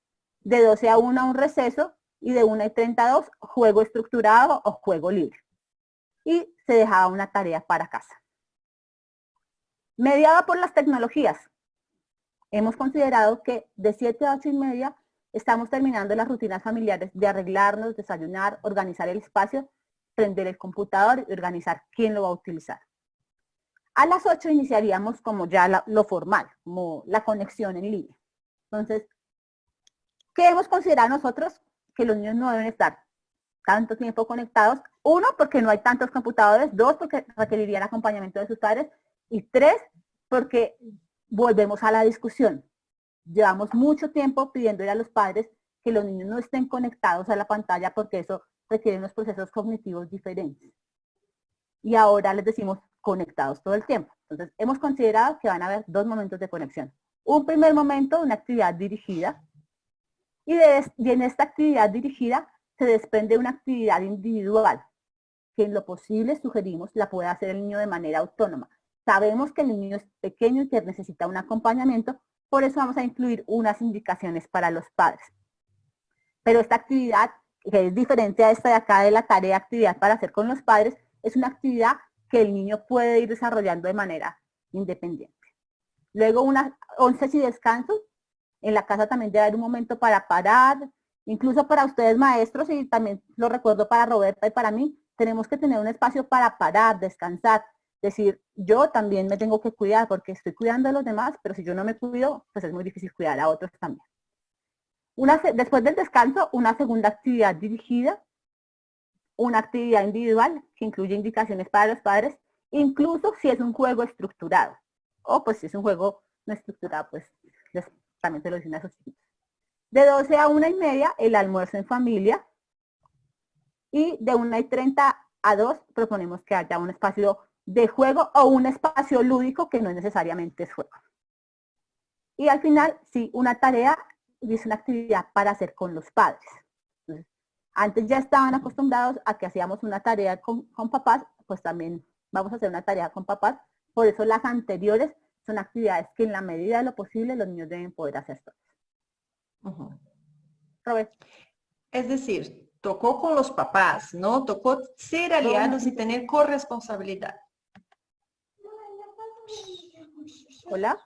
De 12 a 1, un receso. Y de 1:30 a 2, juego estructurado o juego libre. y se dejaba una tarea para casa. Mediada por las tecnologías, hemos considerado que de 7 a 8 y media estamos terminando las rutinas familiares de arreglarnos, desayunar, organizar el espacio, prender el computador y organizar quién lo va a utilizar. A las 8 iniciaríamos como ya lo formal, como la conexión en línea. Entonces, ¿qué hemos considerado nosotros? Que los niños no deben estar tanto tiempo conectados. 1, porque no hay tantos computadores. 2, porque requerirían acompañamiento de sus padres. Y 3, porque volvemos a la discusión. Llevamos mucho tiempo pidiéndole a los padres que los niños no estén conectados a la pantalla porque eso requiere unos procesos cognitivos diferentes. Y ahora les decimos conectados todo el tiempo. Entonces, hemos considerado que van a haber 2 momentos de conexión. Un primer momento, una actividad dirigida, y en esta actividad dirigida se desprende una actividad individual, que en lo posible sugerimos la pueda hacer el niño de manera autónoma. Sabemos que el niño es pequeño y que necesita un acompañamiento, por eso vamos a incluir unas indicaciones para los padres. Pero esta actividad, que es diferente a esta de acá de la tarea actividad para hacer con los padres, es una actividad que el niño puede ir desarrollando de manera independiente. Luego unas 11 y descansos. En la casa también debe haber un momento para parar, incluso para ustedes maestros, y también lo recuerdo para Roberta y para mí, tenemos que tener un espacio para parar, descansar, decir, yo también me tengo que cuidar porque estoy cuidando a los demás, pero si yo no me cuido, pues es muy difícil cuidar a otros también. Después del descanso, una segunda actividad dirigida, una actividad individual que incluye indicaciones para los padres, incluso si es un juego estructurado, o pues si es un juego no estructurado, pues también se lo dicen a sus chiquitos. De 12 a 1 y media, el almuerzo en familia, y de 1:30 a 2 proponemos que haya un espacio de juego o un espacio lúdico que no necesariamente es juego. Y al final, sí, una tarea y es una actividad para hacer con los padres. Entonces, antes ya estaban acostumbrados a que hacíamos una tarea con papás, pues también vamos a hacer una tarea con papás. Por eso las anteriores son actividades que en la medida de lo posible los niños deben poder hacer solos. Robert. Es decir, tocó con los papás, ¿no? Tocó ser aliados y tener corresponsabilidad. Hola.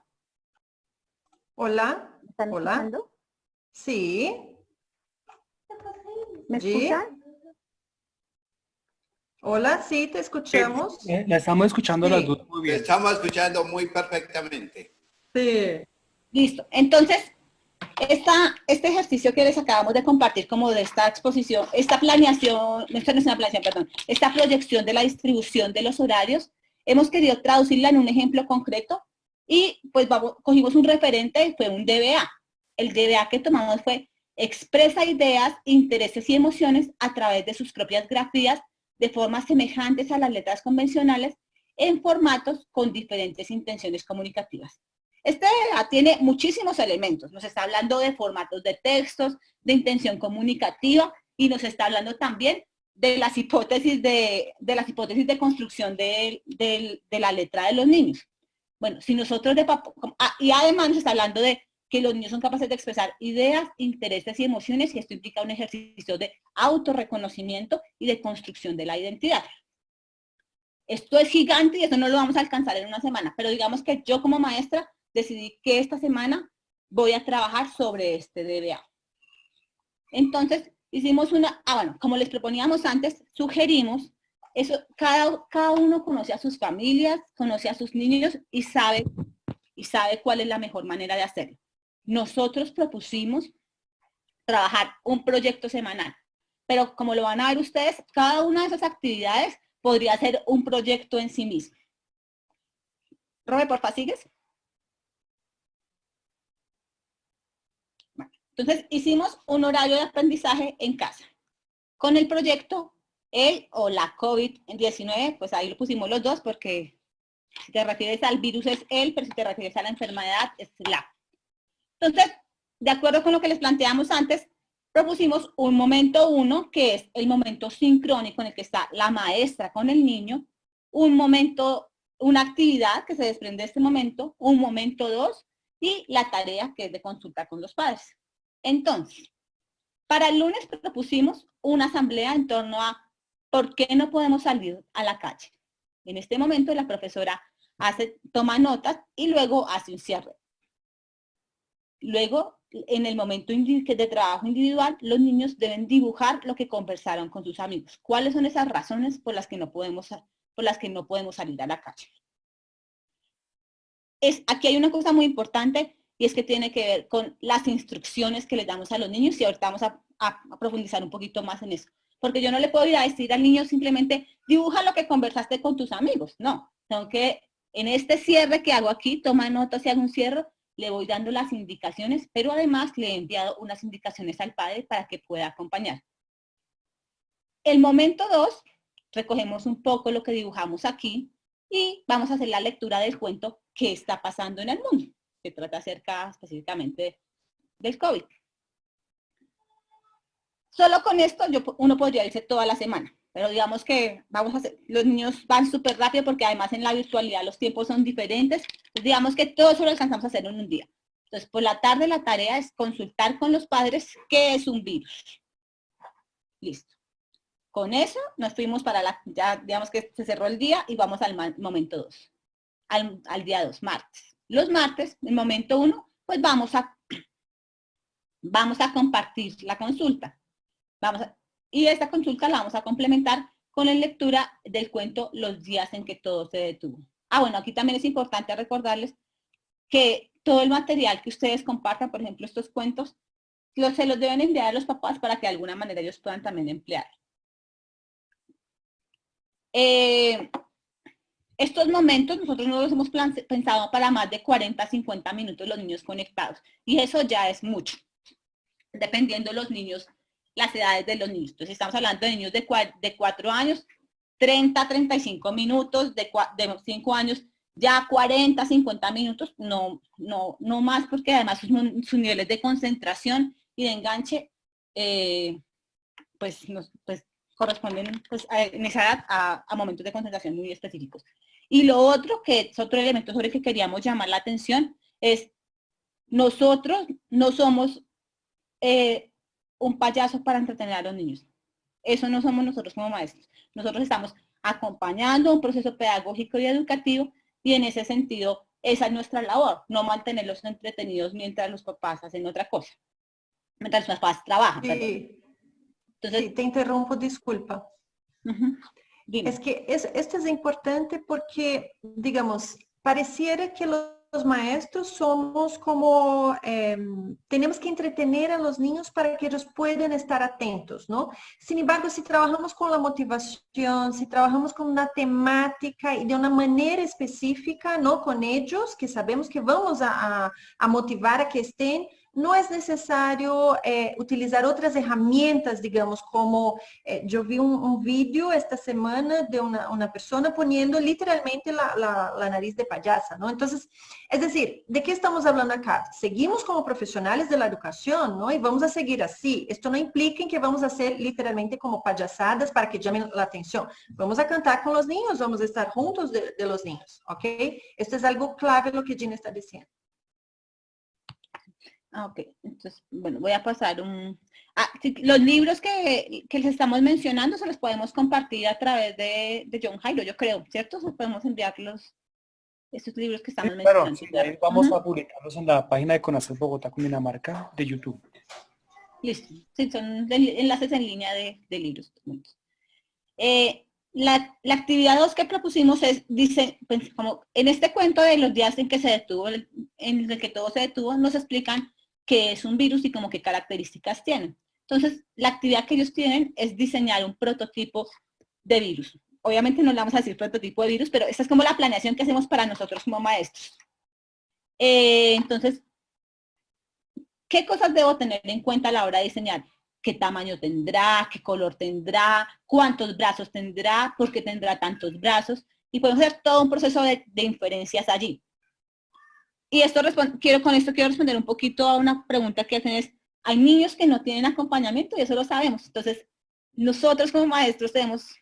Hola. ¿Me están escuchando? Sí. ¿Me escuchan? Hola, sí, te escuchamos. La estamos escuchando Sí, las dos muy bien. Te estamos escuchando muy perfectamente. Sí. Listo. Entonces, este ejercicio que les acabamos de compartir como de esta exposición, esta planeación, esta no es una planeación, perdón, esta proyección de la distribución de los horarios, hemos querido traducirla en un ejemplo concreto y pues cogimos un referente y fue un DBA. El DBA que tomamos fue expresa ideas, intereses y emociones a través de sus propias grafías de formas semejantes a las letras convencionales en formatos con diferentes intenciones comunicativas. Este tiene muchísimos elementos. Nos está hablando de formatos de textos, de intención comunicativa y nos está hablando también de las hipótesis de construcción de la letra de los niños. Bueno, si nosotros y además nos está hablando de que los niños son capaces de expresar ideas, intereses y emociones, y esto implica un ejercicio de autorreconocimiento y de construcción de la identidad. Esto es gigante y eso no lo vamos a alcanzar en una semana, pero digamos que yo como maestra decidí que esta semana voy a trabajar sobre este DBA. Entonces, hicimos bueno, como les proponíamos antes, sugerimos, eso, cada uno conoce a sus familias, conoce a sus niños y sabe cuál es la mejor manera de hacerlo. Nosotros propusimos trabajar un proyecto semanal, pero como lo van a ver ustedes, cada una de esas actividades podría ser un proyecto en sí mismo. Robert, porfa, ¿sigues? Entonces, hicimos un horario de aprendizaje en casa. Con el proyecto, el o la COVID-19, pues ahí lo pusimos los dos porque si te refieres al virus es el, pero si te refieres a la enfermedad es la. Entonces, de acuerdo con lo que les planteamos antes, propusimos un momento 1, que es el momento sincrónico en el que está la maestra con el niño, un momento, una actividad que se desprende de este momento, un momento 2 y la tarea que es de consulta con los padres. Entonces, para el lunes propusimos una asamblea en torno a ¿por qué no podemos salir a la calle? En este momento la profesora toma notas y luego hace un cierre. Luego, en el momento de trabajo individual, los niños deben dibujar lo que conversaron con sus amigos. ¿Cuáles son esas razones por las que no podemos salir a la calle? Aquí hay una cosa muy importante y es que tiene que ver con las instrucciones que les damos a los niños y ahorita vamos a profundizar un poquito más en eso. Porque yo no le puedo ir a decir al niño simplemente dibuja lo que conversaste con tus amigos. No, tengo que, en este cierre que hago aquí, toma notas y hago un cierre, le voy dando las indicaciones, pero además le he enviado unas indicaciones al padre para que pueda acompañar. El momento 2, recogemos un poco lo que dibujamos aquí y vamos a hacer la lectura del cuento ¿Qué está pasando en el mundo? Que trata acerca específicamente del COVID. Solo con esto uno podría irse toda la semana, pero digamos que los niños van súper rápido porque además en la virtualidad los tiempos son diferentes, pues digamos que todo eso lo alcanzamos a hacer en un día. Entonces, por la tarde la tarea es consultar con los padres qué es un virus. Listo. Con eso nos fuimos ya digamos que se cerró el día y vamos al momento 2, al día 2, martes. Los martes, en momento 1, pues vamos a compartir la consulta. Y esta consulta la vamos a complementar con la lectura del cuento Los días en que todo se detuvo. Bueno, aquí también es importante recordarles que todo el material que ustedes compartan, por ejemplo, estos cuentos, se los deben enviar a los papás para que de alguna manera ellos puedan también emplear. Estos momentos nosotros no los hemos pensado para más de 40 a 50 minutos los niños conectados. Y eso ya es mucho, dependiendo de los niños, las edades de los niños. Entonces estamos hablando de niños de 4 años, 30 a 35 minutos, de 5 años, ya 40, 50 minutos, no más, porque además sus niveles de concentración y de enganche, pues corresponden pues, en esa edad a momentos de concentración muy específicos. Y lo otro, que es otro elemento sobre el que queríamos llamar la atención, es nosotros no somos un payaso para entretener a los niños. Eso no somos nosotros como maestros. Nosotros estamos acompañando un proceso pedagógico y educativo y en ese sentido esa es nuestra labor, no mantenerlos entretenidos mientras los papás hacen otra cosa, mientras los papás trabajan. Sí. Entonces, sí, te interrumpo, disculpa. Es que esto es importante porque, digamos, pareciera que los maestros somos como, tenemos que entretener a los niños para que ellos puedan estar atentos, ¿no? Sin embargo, si trabajamos con la motivación, si trabajamos con una temática y de una manera específica, ¿no? Con ellos, que sabemos que vamos a motivar a que estén, no es necesario utilizar otras herramientas, digamos, como yo vi un vídeo esta semana de una persona poniendo literalmente la nariz de payasa, ¿no? Entonces, es decir, ¿de qué estamos hablando acá? Seguimos como profesionales de la educación, ¿no? Y vamos a seguir así. Esto no implica que vamos a hacer literalmente como payasadas para que llamen la atención. Vamos a cantar con los niños, vamos a estar juntos de los niños, ¿ok? Esto es algo clave lo que Gina está diciendo. Ok, entonces, bueno, voy a pasar los libros que les estamos mencionando se los podemos compartir a través de John Jairo, yo creo, ¿cierto? O podemos enviar estos libros que estamos mencionando. Claro, vamos a publicarlos en la página de CONACET Bogotá, Cundinamarca, de YouTube. Listo, sí, son enlaces en línea de libros. La actividad 2 que propusimos dice, pues, como en este cuento de los días en que se detuvo, en el que todo se detuvo, nos explican qué es un virus y como qué características tienen. Entonces, la actividad que ellos tienen es diseñar un prototipo de virus. Obviamente no le vamos a decir prototipo de virus, pero esta es como la planeación que hacemos para nosotros como maestros. Entonces, ¿qué cosas debo tener en cuenta a la hora de diseñar? ¿Qué tamaño tendrá? ¿Qué color tendrá? ¿Cuántos brazos tendrá? ¿Por qué tendrá tantos brazos? Y podemos hacer todo un proceso de inferencias allí. Y con esto quiero responder un poquito a una pregunta que hacen es, hay niños que no tienen acompañamiento y eso lo sabemos. Entonces, nosotros como maestros tenemos,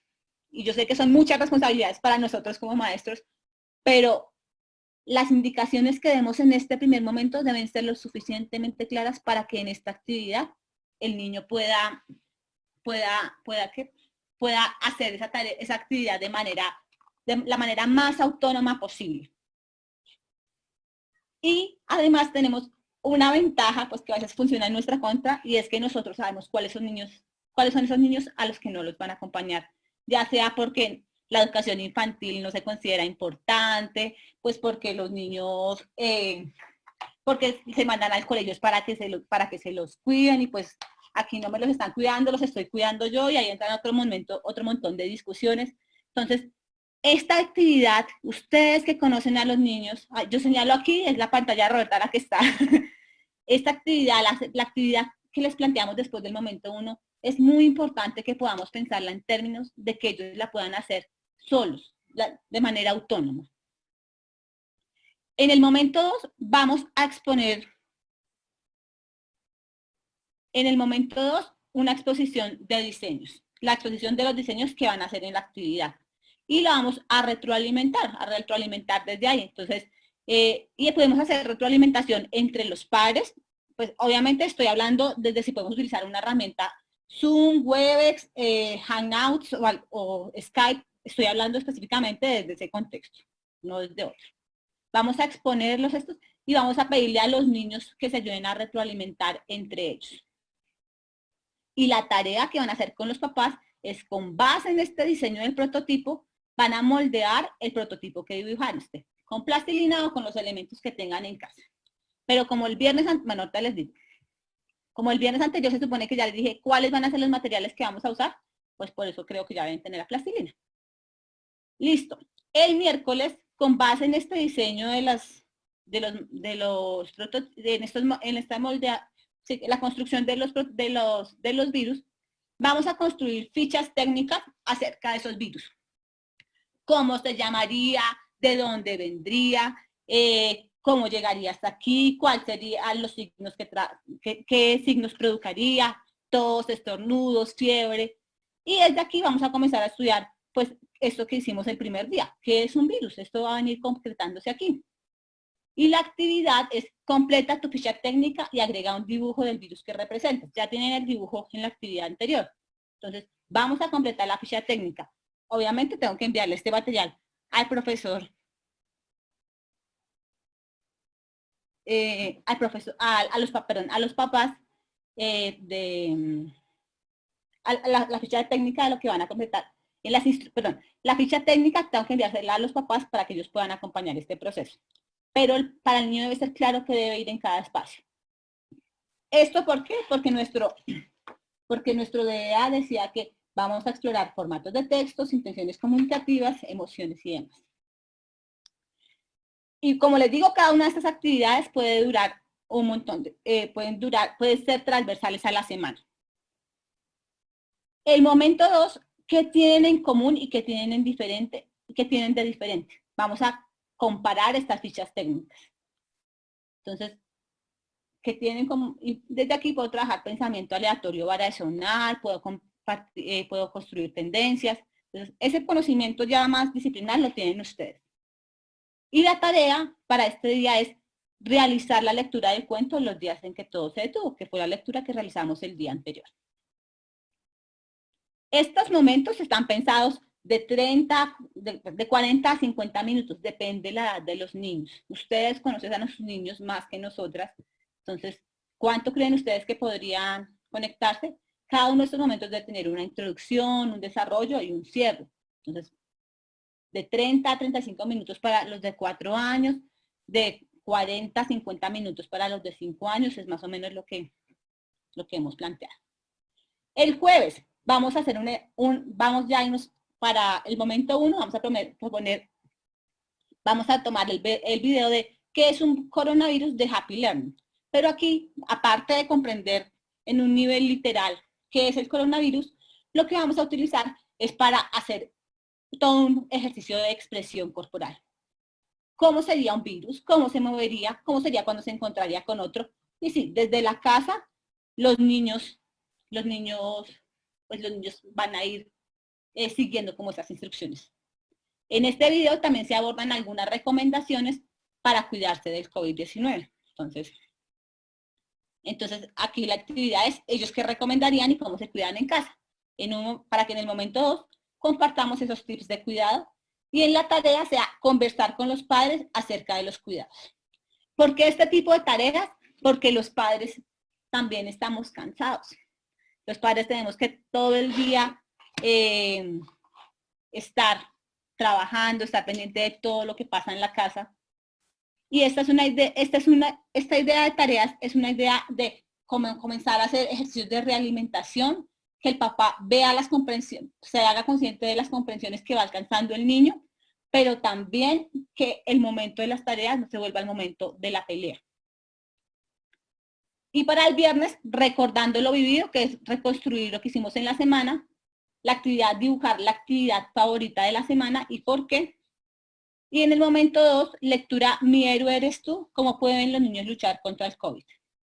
y yo sé que son muchas responsabilidades para nosotros como maestros, pero las indicaciones que demos en este primer momento deben ser lo suficientemente claras para que en esta actividad el niño pueda pueda hacer esa tarea, esa actividad de la manera más autónoma posible. Y además tenemos una ventaja, pues que a veces funciona en nuestra contra, y es que nosotros sabemos cuáles son esos niños a los que no los van a acompañar, ya sea porque la educación infantil no se considera importante, pues porque los niños, porque se mandan al colegio para que se los cuiden, y pues aquí no me los están cuidando, los estoy cuidando yo, y ahí entra otro montón de discusiones. Entonces, esta actividad, ustedes que conocen a los niños, yo señalo aquí, es la pantalla de Roberta la que está. Esta actividad, la actividad que les planteamos después del momento 1, es muy importante que podamos pensarla en términos de que ellos la puedan hacer solos, de manera autónoma. En el momento 2 vamos a exponer, una exposición de diseños, la exposición de los diseños que van a hacer en la actividad. Y la vamos a retroalimentar desde ahí. Entonces, y podemos hacer retroalimentación entre los pares. Pues obviamente estoy hablando desde si podemos utilizar una herramienta Zoom, Webex, Hangouts o Skype. Estoy hablando específicamente desde ese contexto, no desde otro. Vamos a exponerlos estos y vamos a pedirle a los niños que se ayuden a retroalimentar entre ellos. Y la tarea que van a hacer con los papás es, con base en este diseño del prototipo, van a moldear el prototipo que dibujaron con plastilina o con los elementos que tengan en casa. Pero como el viernes, bueno, ahorita les digo, como el viernes anterior se supone que ya les dije cuáles van a ser los materiales que vamos a usar, pues por eso creo que ya deben tener la plastilina. Listo. El miércoles, con base en este diseño la construcción de los virus, vamos a construir fichas técnicas acerca de esos virus. ¿Cómo se llamaría? ¿De dónde vendría? ¿Cómo llegaría hasta aquí? ¿Cuáles serían los signos qué signos produciría? Tos, estornudos, fiebre. Y desde aquí vamos a comenzar a estudiar, pues, esto que hicimos el primer día. ¿Qué es un virus? Esto va a venir concretándose aquí. Y la actividad es: completa tu ficha técnica y agrega un dibujo del virus que representa. Ya tienen el dibujo en la actividad anterior. Entonces, vamos a completar la ficha técnica. Obviamente tengo que enviarle este material al profesor, a los papás, la ficha técnica de lo que van a completar. La ficha técnica tengo que enviársela a los papás para que ellos puedan acompañar este proceso. Pero para el niño debe ser claro que debe ir en cada espacio. ¿Esto por qué? Porque nuestro DDA decía que vamos a explorar formatos de textos, intenciones comunicativas, emociones y demás. Y como les digo, cada una de estas actividades puede durar un montón, puede ser transversales a la semana. El momento 2, ¿qué tienen en común y qué tienen de diferente? Vamos a comparar estas fichas técnicas. Entonces, ¿qué tienen como? Y desde aquí puedo trabajar pensamiento aleatorio variacional, puedo construir tendencias. Entonces, ese conocimiento ya más disciplinar lo tienen ustedes. Y la tarea para este día es realizar la lectura del cuento los días en que todo se detuvo, que fue la lectura que realizamos el día anterior. Estos momentos están pensados de 40 a 50 minutos, depende de la edad de los niños. Ustedes conocen a nuestros niños más que nosotras, entonces, ¿cuánto creen ustedes que podrían conectarse? Cada uno de estos momentos debe tener una introducción, un desarrollo y un cierre. Entonces, de 30 a 35 minutos para los de 4 años, de 40 a 50 minutos para los de 5 años, es más o menos lo que hemos planteado. El jueves vamos a hacer para el momento 1, vamos a tomar el video de qué es un coronavirus de Happy Learning. Pero aquí, aparte de comprender en un nivel literal qué es el coronavirus, lo que vamos a utilizar es para hacer todo un ejercicio de expresión corporal. ¿Cómo sería un virus? ¿Cómo se movería? ¿Cómo sería cuando se encontraría con otro? Y sí, desde la casa, los niños van a ir siguiendo como esas instrucciones. En este video también se abordan algunas recomendaciones para cuidarse del COVID-19. Entonces, aquí la actividad es ellos qué recomendarían y cómo se cuidan en casa. para que en el momento 2 compartamos esos tips de cuidado y en la tarea sea conversar con los padres acerca de los cuidados. ¿Por qué este tipo de tareas? Porque los padres también estamos cansados. Los padres tenemos que todo el día estar trabajando, estar pendiente de todo lo que pasa en la casa. Y esta idea de tareas es una idea de comenzar a hacer ejercicios de realimentación, que el papá vea las comprensiones, se haga consciente de las comprensiones que va alcanzando el niño, pero también que el momento de las tareas no se vuelva el momento de la pelea. Y para el viernes, recordando lo vivido, que es reconstruir lo que hicimos en la semana, la actividad, dibujar la actividad favorita de la semana y por qué. Y en el momento 2, lectura Mi héroe eres tú, cómo pueden los niños luchar contra el COVID.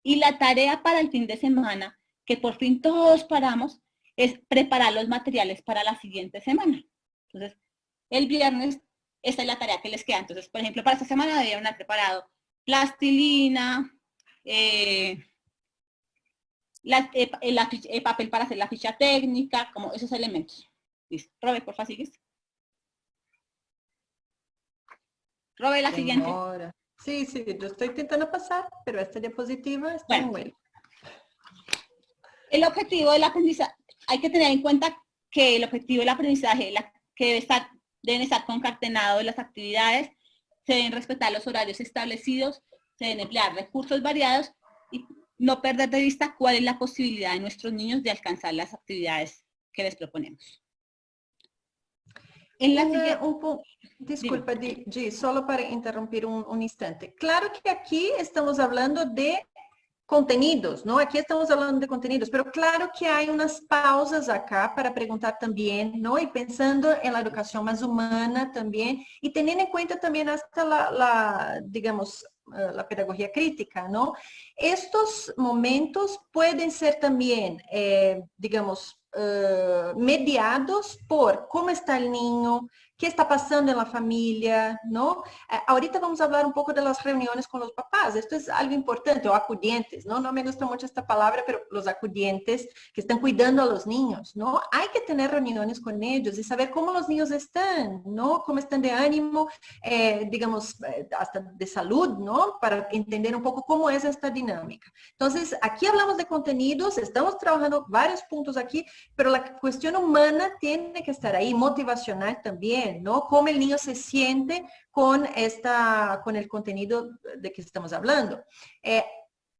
Y la tarea para el fin de semana, que por fin todos paramos, es preparar los materiales para la siguiente semana. Entonces, el viernes, esta es la tarea que les queda. Entonces, por ejemplo, para esta semana debieron haber preparado plastilina, papel para hacer la ficha técnica, como esos elementos. Listo. Robe, por favor, sigues. Robe la siguiente. Sí, yo estoy intentando pasar, pero esta diapositiva está en huelga. El objetivo del aprendizaje, hay que tener en cuenta que el objetivo del aprendizaje, que deben estar concatenados las actividades, se deben respetar los horarios establecidos, se deben emplear recursos variados y no perder de vista cuál es la posibilidad de nuestros niños de alcanzar las actividades que les proponemos. En la disculpa, G, solo para interrumpir un instante. Claro que aquí estamos hablando de contenidos, ¿no? Aquí estamos hablando de contenidos, pero claro que hay unas pausas acá para preguntar también, ¿no? Y pensando en la educación más humana también, y teniendo en cuenta también hasta digamos, la pedagogía crítica, ¿no? Estos momentos pueden ser también, digamos, mediados por cómo está el niño, qué está pasando en la familia, ¿no? Ahorita vamos a hablar un poco de las reuniones con los papás. Esto es algo importante, o acudientes, ¿no? No me gusta mucho esta palabra, pero los acudientes que están cuidando a los niños, ¿no? Hay que tener reuniones con ellos y saber cómo los niños están, ¿no? Cómo están de ánimo, digamos, hasta de salud, ¿no? Para entender un poco cómo es esta dinámica. Entonces, aquí hablamos de contenidos, estamos trabajando varios puntos aquí, pero la cuestión humana tiene que estar ahí, motivacional también, ¿no? Cómo el niño se siente con el contenido de que estamos hablando.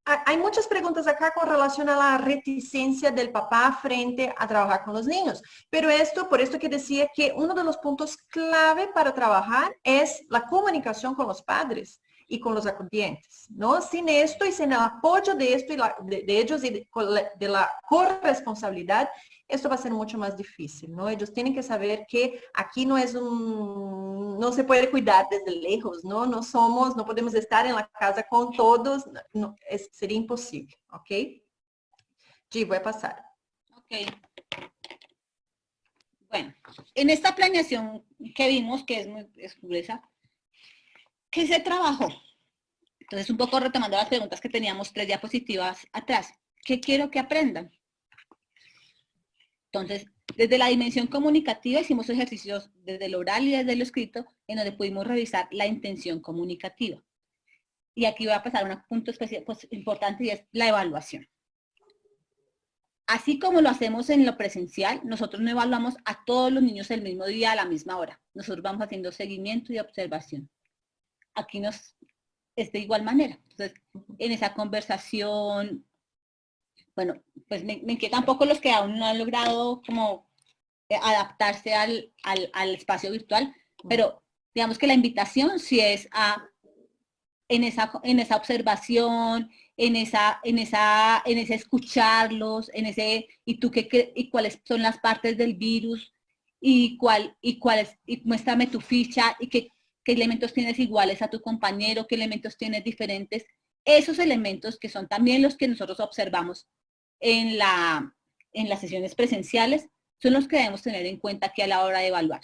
Hay muchas preguntas acá con relación a la reticencia del papá frente a trabajar con los niños, pero por esto que decía que uno de los puntos clave para trabajar es la comunicación con los padres y con los acudientes, ¿no? Sin esto y sin el apoyo de esto y de ellos y de la corresponsabilidad, esto va a ser mucho más difícil, ¿no? Ellos tienen que saber que aquí no se puede cuidar desde lejos, ¿no? No podemos estar en la casa con todos, no, sería imposible, ¿ok? G, voy a pasar. Ok. Bueno, en esta planeación que vimos, que es muy gruesa, ¿qué se trabajó? Entonces, un poco retomando las preguntas que teníamos 3 diapositivas atrás. ¿Qué quiero que aprendan? Entonces, desde la dimensión comunicativa hicimos ejercicios desde lo oral y desde lo escrito, en donde pudimos revisar la intención comunicativa. Y aquí voy a pasar a un punto especial, pues, importante, y es la evaluación. Así como lo hacemos en lo presencial, nosotros no evaluamos a todos los niños el mismo día a la misma hora. Nosotros vamos haciendo seguimiento y observación. Aquí es de igual manera. Entonces, en esa conversación, bueno, pues me inquieta un poco los que aún no han logrado como adaptarse al espacio virtual, pero digamos que la invitación sí es en esa observación, en ese escucharlos, y cuáles son las partes del virus, y muéstrame tu ficha, y qué elementos tienes iguales a tu compañero, qué elementos tienes diferentes. Esos elementos que son también los que nosotros observamos en las sesiones presenciales, son los que debemos tener en cuenta aquí a la hora de evaluar.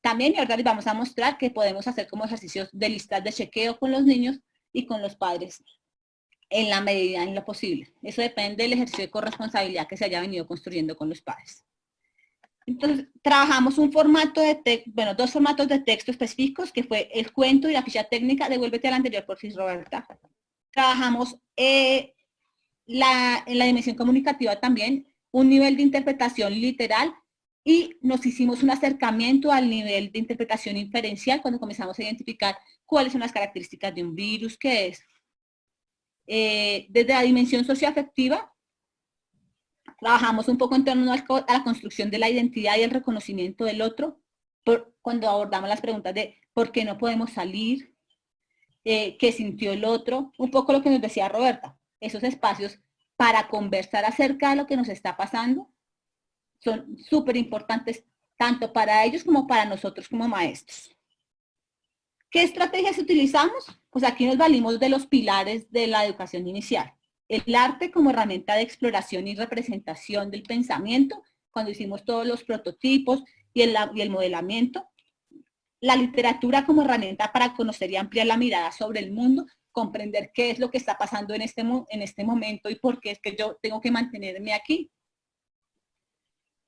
También, y ahora les vamos a mostrar que podemos hacer como ejercicios de listas de chequeo con los niños y con los padres en la medida en lo posible. Eso depende del ejercicio de corresponsabilidad que se haya venido construyendo con los padres. Entonces, trabajamos un formato de dos formatos de texto específicos, que fue el cuento y la ficha técnica. Devuélvete al anterior, por fin, Roberta. Trabajamos en la dimensión comunicativa también, un nivel de interpretación literal, y nos hicimos un acercamiento al nivel de interpretación inferencial cuando comenzamos a identificar cuáles son las características de un virus, qué es. Desde la dimensión socioafectiva, trabajamos un poco en torno a la construcción de la identidad y el reconocimiento del otro, cuando abordamos las preguntas de por qué no podemos salir, qué sintió el otro, un poco lo que nos decía Roberta, esos espacios para conversar acerca de lo que nos está pasando son súper importantes tanto para ellos como para nosotros como maestros. ¿Qué estrategias utilizamos? Pues aquí nos valimos de los pilares de la educación inicial. El arte como herramienta de exploración y representación del pensamiento, cuando hicimos todos los prototipos y el modelamiento. La literatura como herramienta para conocer y ampliar la mirada sobre el mundo, comprender qué es lo que está pasando en este momento y por qué es que yo tengo que mantenerme aquí.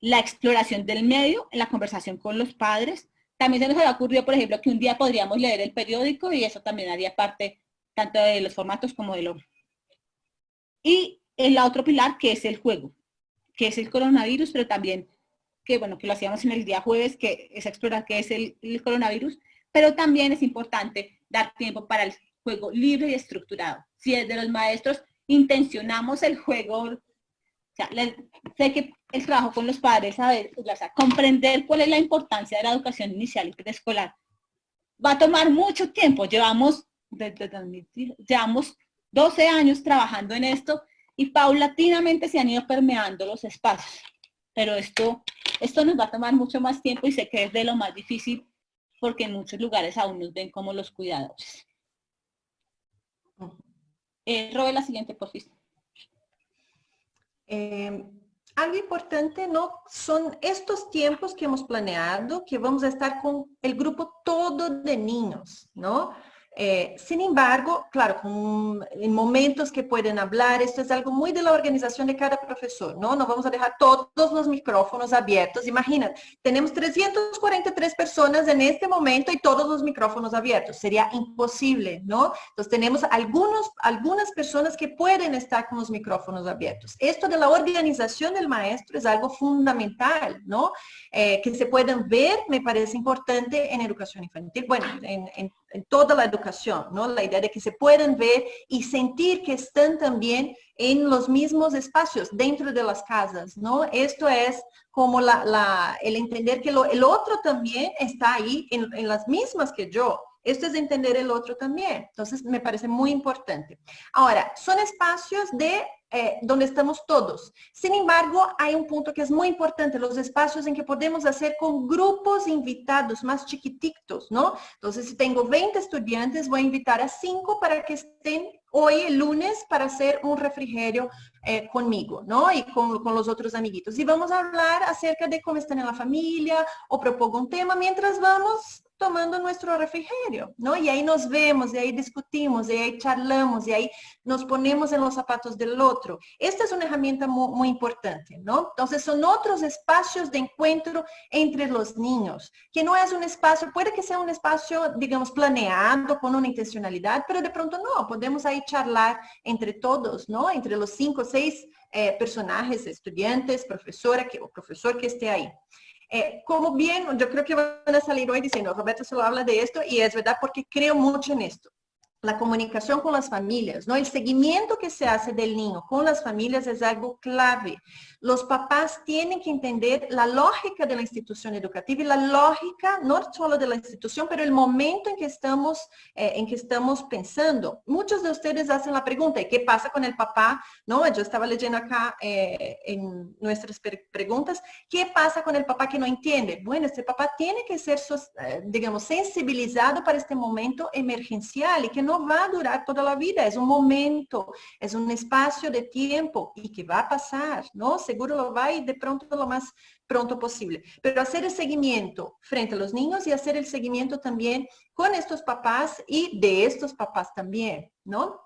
La exploración del medio en la conversación con los padres. También se nos había ocurrido, por ejemplo, que un día podríamos leer el periódico y eso también haría parte tanto de los formatos como de lo... Y el otro pilar, que es el juego, que es el coronavirus, pero también que bueno, que lo hacíamos en el día jueves, que es explorar qué es el coronavirus, pero también es importante dar tiempo para el juego libre y estructurado. Si desde los maestros intencionamos el juego, o sea, sé que el trabajo con los padres, o sea, comprender cuál es la importancia de la educación inicial y preescolar, va a tomar mucho tiempo. Llevamos 12 años trabajando en esto y paulatinamente se han ido permeando los espacios. Pero esto nos va a tomar mucho más tiempo y sé que es de lo más difícil porque en muchos lugares aún nos ven como los cuidadores. Robe la siguiente, por favor. Algo importante, ¿no? Son estos tiempos que hemos planeado, que vamos a estar con el grupo todo de niños, ¿no? Sin embargo, claro, en momentos que pueden hablar, esto es algo muy de la organización de cada profesor, ¿no? No vamos a dejar todos los micrófonos abiertos. Imagina, tenemos 343 personas en este momento y todos los micrófonos abiertos. Sería imposible, ¿no? Entonces tenemos algunas personas que pueden estar con los micrófonos abiertos. Esto de la organización del maestro es algo fundamental, ¿no? Que se puedan ver, me parece importante en educación infantil, bueno, en toda la educación, ¿no? La idea de que se puedan ver y sentir que están también en los mismos espacios dentro de las casas, ¿no? Esto es como el entender que el otro también está ahí en las mismas que yo. Esto es entender el otro también. Entonces, me parece muy importante. Ahora, son espacios donde estamos todos. Sin embargo, hay un punto que es muy importante, los espacios en que podemos hacer con grupos invitados más chiquititos, ¿no? Entonces, si tengo 20 estudiantes, voy a invitar a 5 para que estén hoy, el lunes, para hacer un refrigerio conmigo, ¿no? Y con los otros amiguitos. Y vamos a hablar acerca de cómo están en la familia o propongo un tema mientras vamos tomando nuestro refrigerio, ¿no? Y ahí nos vemos, y ahí discutimos, y ahí charlamos, y ahí nos ponemos en los zapatos del otro. Esta es una herramienta muy, muy importante, ¿no? Entonces son otros espacios de encuentro entre los niños, que no es un espacio, puede que sea un espacio, digamos, planeado con una intencionalidad, pero de pronto no, podemos ahí charlar entre todos, ¿no? Entre los 5 o 6 personajes, estudiantes, profesor que esté ahí. Como bien, yo creo que van a salir hoy diciendo, Roberto solo habla de esto y es verdad porque creo mucho en esto. La comunicación con las familias, ¿no? El seguimiento que se hace del niño con las familias es algo clave. Los papás tienen que entender la lógica de la institución educativa y la lógica no solo de la institución, pero el momento en que estamos pensando. Muchos de ustedes hacen la pregunta, ¿y qué pasa con el papá? No, yo estaba leyendo acá en nuestras preguntas, ¿qué pasa con el papá que no entiende? Bueno, este papá tiene que ser, digamos, sensibilizado para este momento emergencial y que no va a durar toda la vida, es un momento, es un espacio de tiempo y que va a pasar, ¿no? Seguro lo va a ir de pronto lo más pronto posible. Pero hacer el seguimiento frente a los niños y hacer el seguimiento también con estos papás y de estos papás también, ¿no?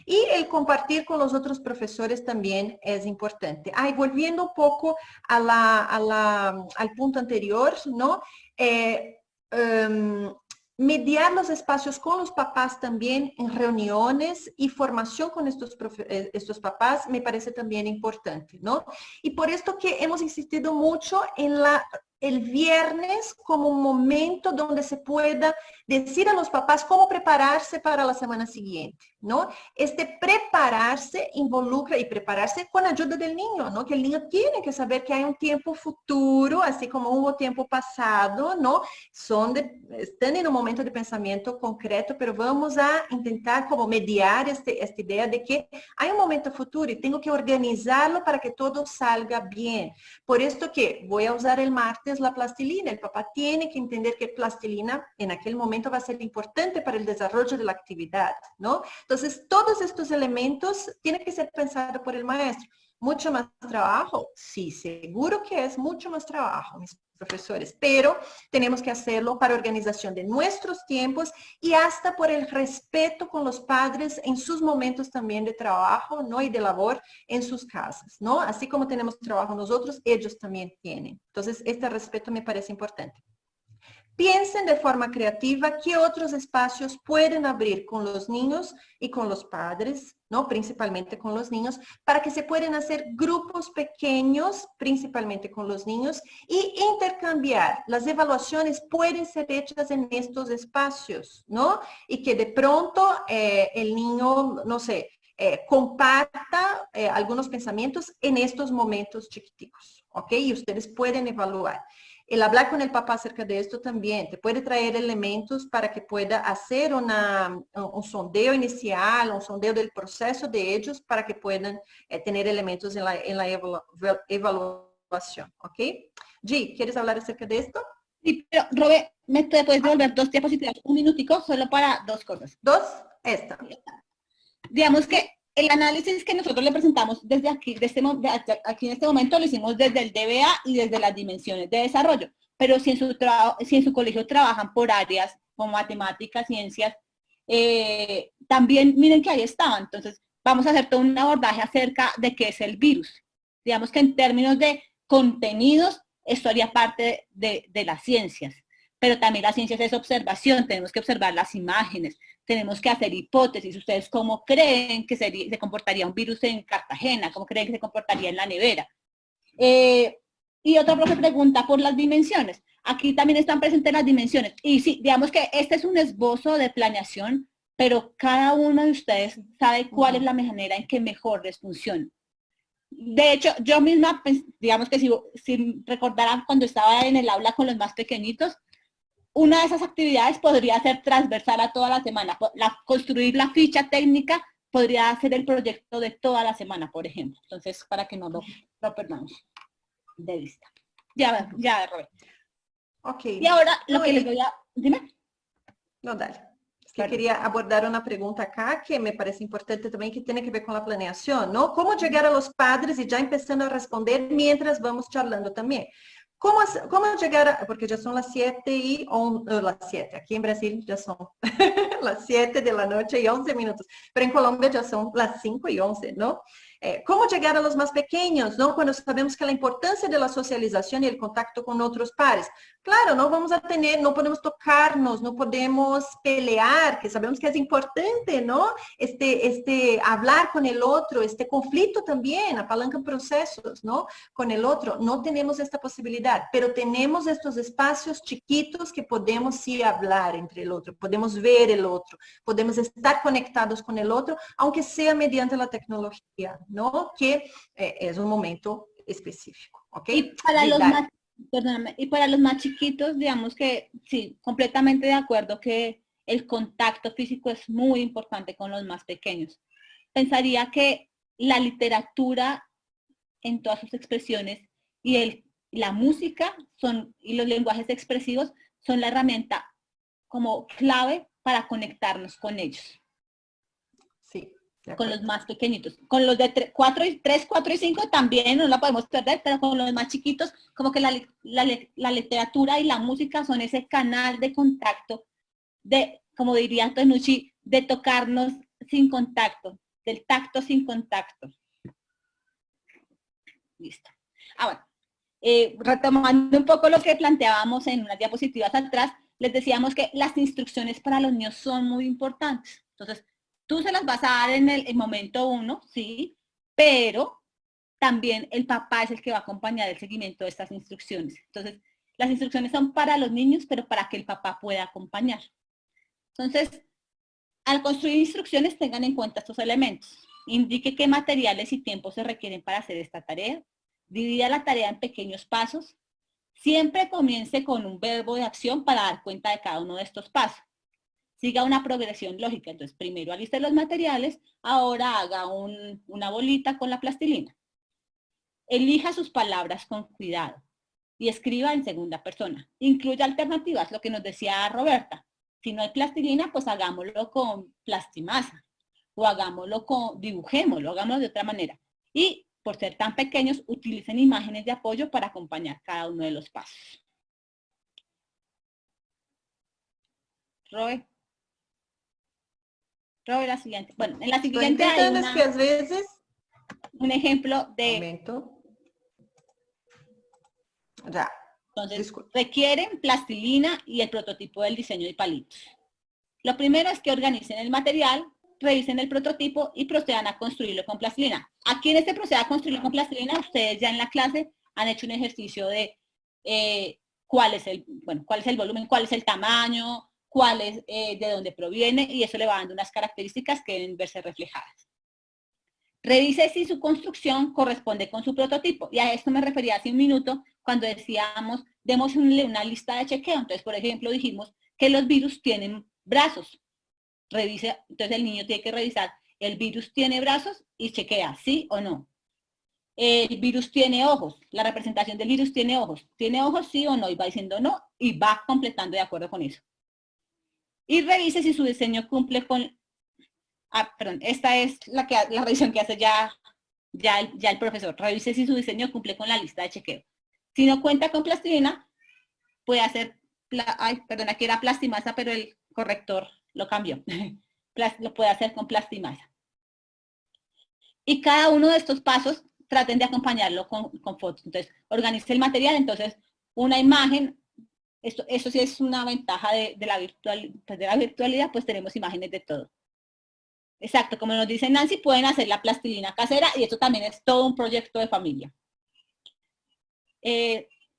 Y el compartir con los otros profesores también es importante. Volviendo un poco al punto anterior, ¿no? Mediar los espacios con los papás también en reuniones y formación con estos papás me parece también importante, ¿no? Y por esto que hemos insistido mucho en el viernes como un momento donde se pueda decir a los papás cómo prepararse para la semana siguiente, ¿no? Este prepararse involucra y prepararse con ayuda del niño, ¿no? Que el niño tiene que saber que hay un tiempo futuro, así como hubo tiempo pasado, ¿no? Están en un momento de pensamiento concreto, pero vamos a intentar como mediar esta idea de que hay un momento futuro y tengo que organizarlo para que todo salga bien. Por esto que voy a usar el martes la plastilina. El papá tiene que entender que plastilina en aquel momento va a ser importante para el desarrollo de la actividad, ¿no? Entonces, todos estos elementos tienen que ser pensados por el maestro. ¿Mucho más trabajo? Sí, seguro que es mucho más trabajo, mis profesores, pero tenemos que hacerlo para organización de nuestros tiempos y hasta por el respeto con los padres en sus momentos también de trabajo, ¿no? Y de labor en sus casas, ¿no? Así como tenemos trabajo nosotros, ellos también tienen. Entonces, este respeto me parece importante. Piensen de forma creativa qué otros espacios pueden abrir con los niños y con los padres, ¿no? Principalmente con los niños, para que se puedan hacer grupos pequeños, principalmente con los niños, y intercambiar. Las evaluaciones pueden ser hechas en estos espacios, ¿no? Y que de pronto el niño, no sé, comparta algunos pensamientos en estos momentos chiquiticos, ¿ok? Y ustedes pueden evaluar. El hablar con el papá acerca de esto también te puede traer elementos para que pueda hacer un sondeo inicial, un sondeo del proceso de ellos para que puedan tener elementos en la evaluación, ¿ok? G, ¿quieres hablar acerca de esto? Sí, pero Robert, ¿me puedes devolver 2 diapositivas? Un minutico, solo para 2 cosas. ¿2? Esta. Digamos que el análisis que nosotros le presentamos desde aquí, aquí en este momento lo hicimos desde el DBA y desde las dimensiones de desarrollo. Pero si en su colegio trabajan por áreas como matemáticas, ciencias, también miren que ahí estaba. Entonces, vamos a hacer todo un abordaje acerca de qué es el virus. Digamos que en términos de contenidos, esto haría parte de las ciencias. Pero también las ciencias es observación, tenemos que observar las imágenes, tenemos que hacer hipótesis. ¿Ustedes cómo creen que se comportaría un virus en Cartagena? ¿Cómo creen que se comportaría en la nevera? Y otra profe pregunta por las dimensiones. Aquí también están presentes las dimensiones. Y sí, digamos que este es un esbozo de planeación, pero cada uno de ustedes sabe cuál es la manera en que mejor les funciona. De hecho, yo misma, pues, digamos que si recordaran cuando estaba en el aula con los más pequeñitos, una de esas actividades podría ser transversal a toda la semana. Construir la ficha técnica podría ser el proyecto de toda la semana, por ejemplo. Entonces, para que no lo perdamos de vista. Ya, Robert. Ok. Y ahora lo que les voy a... Dime. No, dale. Es que quería abordar una pregunta acá que me parece importante también, que tiene que ver con la planeación, ¿no? ¿Cómo llegar a los padres y ya empezando a responder mientras vamos charlando también? ¿Cómo llegar porque ya son las 7 y las 7, aquí en Brasil ya son las 7 de la noche y 11 minutos, pero en Colombia ya son las 5 y 11, ¿no? ¿Cómo llegar a los más pequeños, no? Cuando sabemos que la importancia de la socialización y el contacto con otros pares. Claro, no vamos a tener, no podemos tocarnos, no podemos pelear, que sabemos que es importante, ¿no? Hablar con el otro, este conflicto también apalanca procesos, ¿no? Con el otro. No tenemos esta posibilidad, pero tenemos estos espacios chiquitos que podemos sí hablar entre el otro, podemos ver el otro, podemos estar conectados con el otro, aunque sea mediante la tecnología, ¿no? Que es un momento específico, ¿ok? Y para los más chiquitos, digamos que sí, completamente de acuerdo que el contacto físico es muy importante con los más pequeños. Pensaría que la literatura en todas sus expresiones y la música y los lenguajes expresivos son la herramienta como clave para conectarnos con ellos. Sí. Con los más pequeñitos. Con los de 3, 4 y 5 también no la podemos perder, pero con los más chiquitos, como que la literatura y la música son ese canal de contacto, como diría Tonucci, de tocarnos sin contacto, del tacto sin contacto. Listo. Bueno, retomando un poco lo que planteábamos en unas diapositivas atrás, les decíamos que las instrucciones para los niños son muy importantes. Entonces, tú se las vas a dar en el momento 1, ¿sí? Pero también el papá es el que va a acompañar el seguimiento de estas instrucciones. Entonces, las instrucciones son para los niños, pero para que el papá pueda acompañar. Entonces, al construir instrucciones, tengan en cuenta estos elementos. Indique qué materiales y tiempos se requieren para hacer esta tarea. Divida la tarea en pequeños pasos. Siempre comience con un verbo de acción para dar cuenta de cada uno de estos pasos. Siga una progresión lógica. Entonces, primero aliste los materiales, ahora haga una bolita con la plastilina. Elija sus palabras con cuidado y escriba en segunda persona. Incluya alternativas, lo que nos decía Roberta. Si no hay plastilina, pues hagámoslo con plastimasa o dibujémoslo, hagámoslo de otra manera. Y por ser tan pequeños, utilicen imágenes de apoyo para acompañar cada uno de los pasos. Roy, la siguiente. Bueno, en la siguiente hay que a veces... un ejemplo de... Momento. Ya. Entonces, Disculpe. requieren plastilina y el prototipo del diseño de palitos. Lo primero es que organicen el material, revisen el prototipo y procedan a construirlo con plastilina. Aquí en este proceso a construirlo con plastilina, ustedes ya en la clase han hecho un ejercicio de cuál es el volumen, cuál es el tamaño, de dónde proviene, y eso le va dando unas características que deben verse reflejadas. Revise si su construcción corresponde con su prototipo. Y a esto me refería hace un minuto cuando decíamos, démosle una lista de chequeo. Entonces, por ejemplo, dijimos que los virus tienen brazos. Revise, entonces el niño tiene que revisar, ¿el virus tiene brazos? Y chequea, ¿sí o no? El virus tiene ojos. La representación del virus tiene ojos. ¿Tiene ojos, sí o no? Y va diciendo no, y va completando de acuerdo con eso. Y revise si su diseño cumple con... perdón, esta es la revisión que hace ya el profesor. Revise si su diseño cumple con la lista de chequeo. Si no cuenta con plastilina, puede hacer, aquí era plastimasa, pero el corrector lo cambió. Lo puede hacer con plastimasa. Y cada uno de estos pasos traten de acompañarlo con fotos. Entonces, organice el material. Entonces, una imagen, eso sí es una ventaja de la virtualidad, pues tenemos imágenes de todo. Exacto, como nos dice Nancy, pueden hacer la plastilina casera y esto también es todo un proyecto de familia.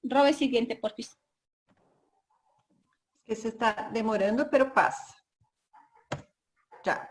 Robe, siguiente, por favor. Que se está demorando, pero pasa. Ya.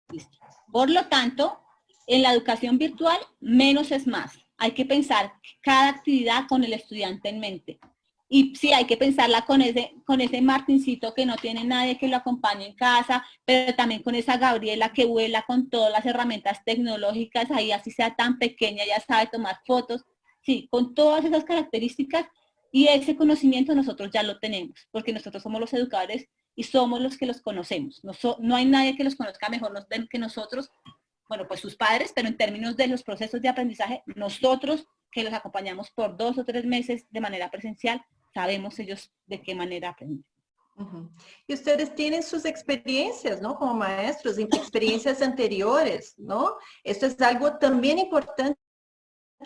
Listo. Por lo tanto, en la educación virtual, menos es más. Hay que pensar cada actividad con el estudiante en mente. Y sí, hay que pensarla con ese Martincito que no tiene nadie que lo acompañe en casa, pero también con esa Gabriela que vuela con todas las herramientas tecnológicas, ahí así sea tan pequeña, ya sabe tomar fotos. Sí, con todas esas características y ese conocimiento nosotros ya lo tenemos, porque nosotros somos los educadores y somos los que los conocemos. No hay nadie que los conozca mejor que nosotros, bueno, pues sus padres, pero en términos de los procesos de aprendizaje, nosotros que los acompañamos por 2 o 3 meses de manera presencial, sabemos ellos de qué manera aprenden. Y ustedes tienen sus experiencias, ¿no? Como maestros, experiencias anteriores, ¿no? Esto es algo también importante.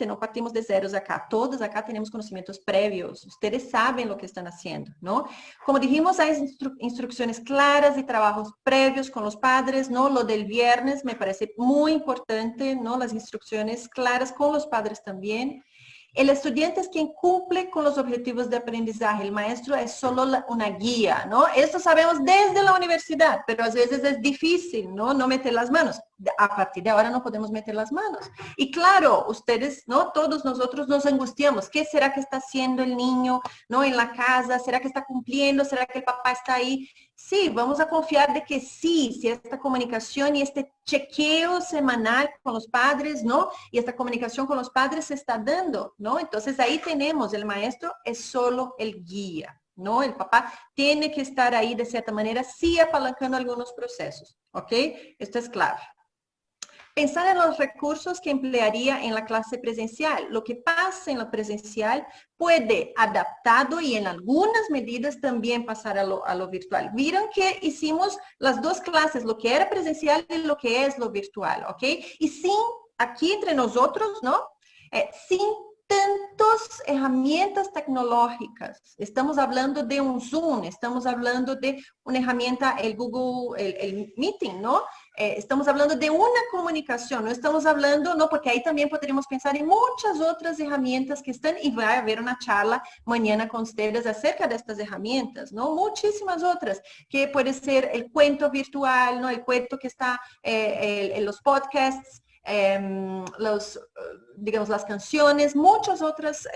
No partimos de ceros acá, todos acá tenemos conocimientos previos, ustedes saben lo que están haciendo, ¿no? Como dijimos, hay instrucciones claras y trabajos previos con los padres, ¿no? Lo del viernes me parece muy importante, ¿no? Las instrucciones claras con los padres también. El estudiante es quien cumple con los objetivos de aprendizaje, el maestro es solo una guía, ¿no? Esto sabemos desde la universidad, pero a veces es difícil, ¿no? No meter las manos. A partir de ahora no podemos meter las manos. Y claro, ustedes, ¿no? Todos nosotros nos angustiamos. ¿Qué será que está haciendo el niño, ¿no? En la casa, ¿será que está cumpliendo? ¿Será que el papá está ahí? Sí, vamos a confiar de que sí, si esta comunicación y este chequeo semanal con los padres, ¿no? Y esta comunicación con los padres se está dando, ¿no? Entonces ahí tenemos, el maestro es solo el guía, ¿no? El papá tiene que estar ahí de cierta manera, sí apalancando algunos procesos, ¿ok? Esto es clave. pensar en los recursos que emplearía en la clase presencial. Lo que pasa en la presencial puede adaptado y en algunas medidas también pasar a lo virtual. Vieron que hicimos las dos clases, lo que era presencial y lo que es lo virtual, ¿ok? Y sin, aquí entre nosotros, ¿no? Sin tantas herramientas tecnológicas. Estamos hablando de un Zoom, estamos hablando de una herramienta, el Google, el Meeting, ¿no? Estamos hablando de una comunicación, no estamos hablando, ¿no? Porque ahí también podríamos pensar en muchas otras herramientas que están, y va a haber una charla mañana con ustedes acerca de estas herramientas, ¿no? Muchísimas otras, que puede ser el cuento virtual, ¿no? El cuento que está en los podcasts, digamos, las canciones, muchas otras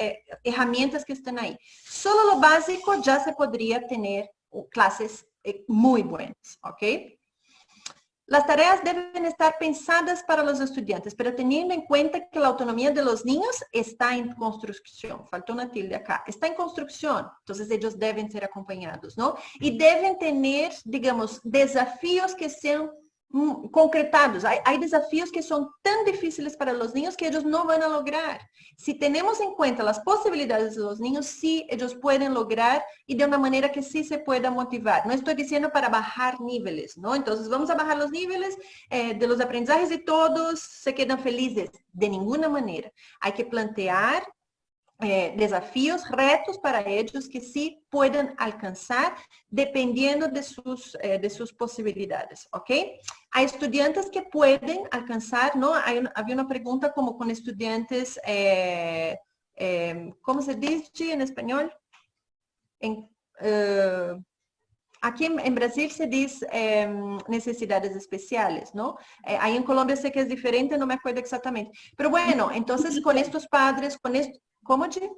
herramientas que están ahí. Solo lo básico ya se podría tener clases muy buenas, ¿ok? Las tareas deben estar pensadas para los estudiantes, pero teniendo en cuenta que la autonomía de los niños está en construcción. Faltó una tilde acá. Está en construcción, entonces ellos deben ser acompañados, ¿no? Y deben tener, digamos, desafíos que sean concretados. Hay desafíos que son tan difíciles para los niños que ellos no van a lograr. Si tenemos en cuenta las posibilidades de los niños, sí, ellos pueden lograr y de una manera que sí se pueda motivar. No estoy diciendo para bajar niveles, ¿no? Entonces vamos a bajar los niveles de los aprendizajes y todos se quedan felices. De ninguna manera. Hay que plantear desafíos, retos para ellos que sí puedan alcanzar dependiendo de sus posibilidades, ¿ok? Hay estudiantes que pueden alcanzar, ¿no? Había una pregunta como con estudiantes, ¿cómo se dice en español? Aquí en Brasil se dice necesidades especiales, ¿no? Ahí en Colombia sé que es diferente, no me acuerdo exactamente. Pero bueno, entonces con estos padres, con esto, ¿cómo, G?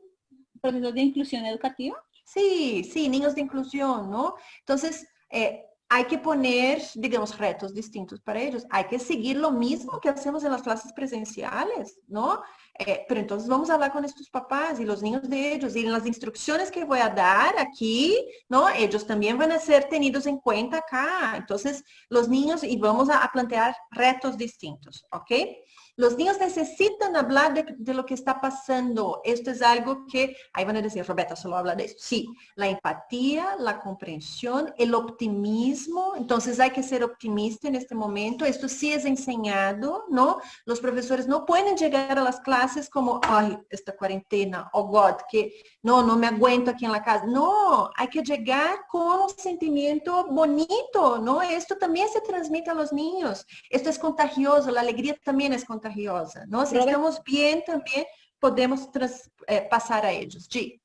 ¿Procesos de inclusión educativa? Sí, sí, niños de inclusión, ¿no? Entonces, hay que poner, digamos, retos distintos para ellos. Hay que seguir lo mismo que hacemos en las clases presenciales, ¿no? Pero entonces vamos a hablar con estos papás y los niños de ellos. Y en las instrucciones que voy a dar aquí, ¿no? Ellos también van a ser tenidos en cuenta acá. Entonces, los niños, y vamos a plantear retos distintos, ¿ok? Los niños necesitan hablar de lo que está pasando. Esto es algo que, ahí van a decir, Roberta, solo habla de eso. Sí, la empatía, la comprensión, el optimismo. Entonces hay que ser optimista en este momento. Esto sí es enseñado, ¿no? Los profesores no pueden llegar a las clases como, ay, esta cuarentena, oh God, que no me aguento aquí en la casa. No, hay que llegar con un sentimiento bonito, ¿no? Esto también se transmite a los niños. Esto es contagioso, la alegría también es contagiosa, ¿no? Si estamos bien, también podemos pasar a ellos. Sí.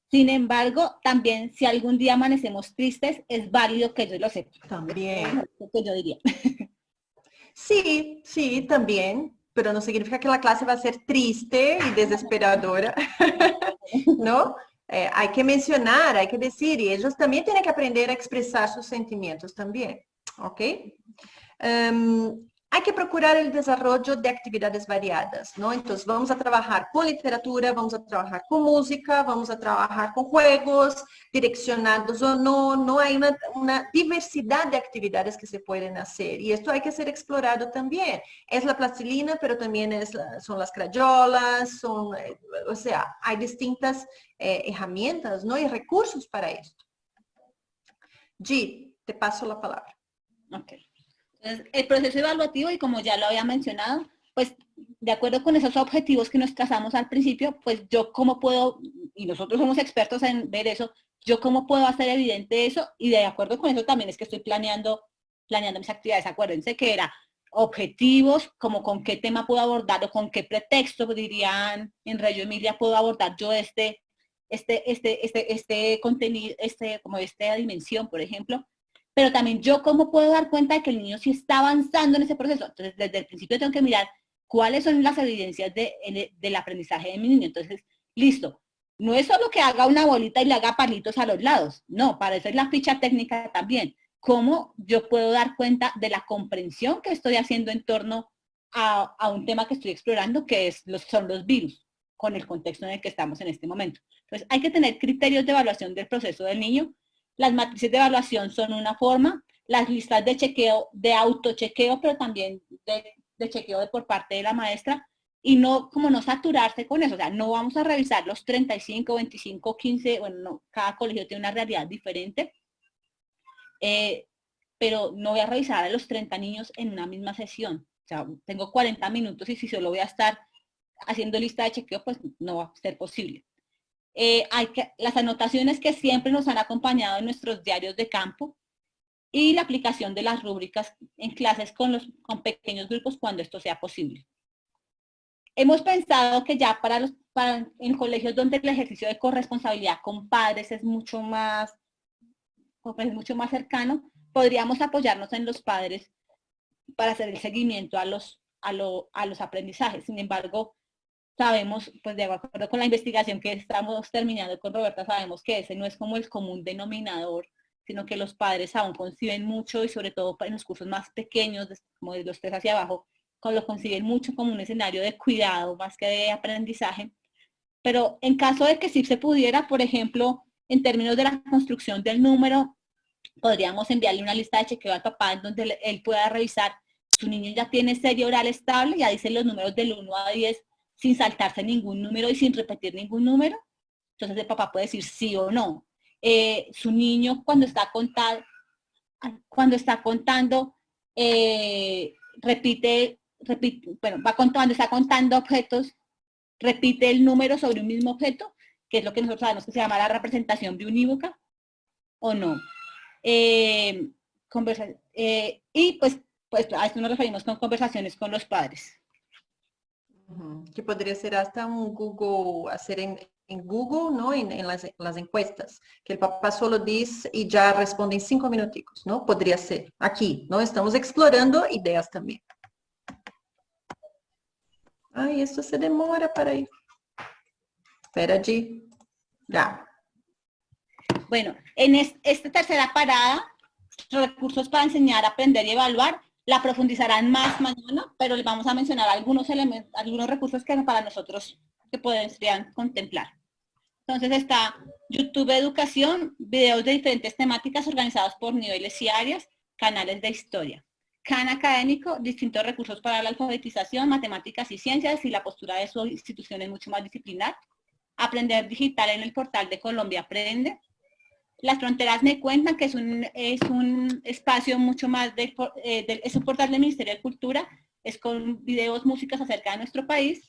Sin embargo, también si algún día amanecemos tristes, es válido que ellos lo sepan. También. Es lo que yo diría. Sí, sí, también, pero no significa que la clase va a ser triste y desesperadora, ¿no? Hay que mencionar, hay que decir, y ellos también tienen que aprender a expresar sus sentimientos también, ¿ok? Hay que procurar el desarrollo de actividades variadas, ¿no? Entonces vamos a trabajar con literatura, vamos a trabajar con música, vamos a trabajar con juegos, direccionados o no hay una diversidad de actividades que se pueden hacer y esto hay que ser explorado también. Es la plastilina, pero también son las crayolas, o sea, hay distintas herramientas, ¿no? Y recursos para esto. G, te paso la palabra. Ok. Entonces, el proceso evaluativo, y como ya lo había mencionado, pues de acuerdo con esos objetivos que nos trazamos al principio, pues yo cómo puedo, y nosotros somos expertos en ver eso, yo cómo puedo hacer evidente eso, y de acuerdo con eso también es que estoy planeando mis actividades. Acuérdense que era objetivos, como con qué tema puedo abordar o con qué pretexto, dirían en Reggio Emilia, puedo abordar yo este contenido, como esta dimensión, por ejemplo. Pero también yo cómo puedo dar cuenta de que el niño sí está avanzando en ese proceso. Entonces, desde el principio tengo que mirar cuáles son las evidencias del aprendizaje de mi niño. Entonces, listo. No es solo que haga una bolita y le haga palitos a los lados. No, para eso es la ficha técnica también. Cómo yo puedo dar cuenta de la comprensión que estoy haciendo en torno a un tema que estoy explorando, que son los virus, con el contexto en el que estamos en este momento. Entonces, hay que tener criterios de evaluación del proceso del niño. Las matrices de evaluación son una forma, las listas de chequeo, de autochequeo, pero también de chequeo por parte de la maestra y no, como no saturarse con eso. O sea, no vamos a revisar los 35, 25, 15, bueno, no, cada colegio tiene una realidad diferente. Pero no voy a revisar a los 30 niños en una misma sesión. O sea, tengo 40 minutos y si solo voy a estar haciendo lista de chequeo, pues no va a ser posible. Las anotaciones que siempre nos han acompañado en nuestros diarios de campo y la aplicación de las rúbricas en clases con pequeños grupos cuando esto sea posible. Hemos pensado que ya en colegios donde el ejercicio de corresponsabilidad con padres es mucho más cercano, podríamos apoyarnos en los padres para hacer el seguimiento a los aprendizajes. Sin embargo, sabemos, pues de acuerdo con la investigación que estamos terminando con Roberta, sabemos que ese no es como el común denominador, sino que los padres aún conciben mucho y sobre todo en los cursos más pequeños, como de los 3 hacia abajo, lo conciben mucho como un escenario de cuidado más que de aprendizaje. Pero en caso de que sí se pudiera, por ejemplo, en términos de la construcción del número, podríamos enviarle una lista de chequeo al papá en donde él pueda revisar, su niño ya tiene serie oral estable, ya dice los números del 1 a 10 sin saltarse ningún número y sin repetir ningún número. Entonces el papá puede decir sí o no. Su niño cuando está contando, cuando está contando objetos, repite el número sobre un mismo objeto, que es lo que nosotros sabemos que se llama la representación biunívoca, o no. Y pues a esto nos referimos con conversaciones con los padres. Que podría ser hasta un Google, hacer en Google, ¿no? En las encuestas, que el papá solo dice y ya responde en 5 minuticos, ¿no? Podría ser aquí, ¿no? Estamos explorando ideas también. Ay, esto se demora para ir. Espera allí. Ya. Bueno, en esta tercera parada, recursos para enseñar, aprender y evaluar, la profundizarán más mañana, pero les vamos a mencionar algunos elementos, algunos recursos que para nosotros que podrían contemplar. Entonces está YouTube Educación, videos de diferentes temáticas organizados por niveles y áreas, canales de historia. Khan Académico, distintos recursos para la alfabetización, matemáticas y ciencias, y la postura de su institución es mucho más disciplinar. Aprender digital en el portal de Colombia Aprende. Las Fronteras Me Cuentan, que es un espacio mucho más, es un portal del Ministerio de Cultura, es con videos, músicas acerca de nuestro país.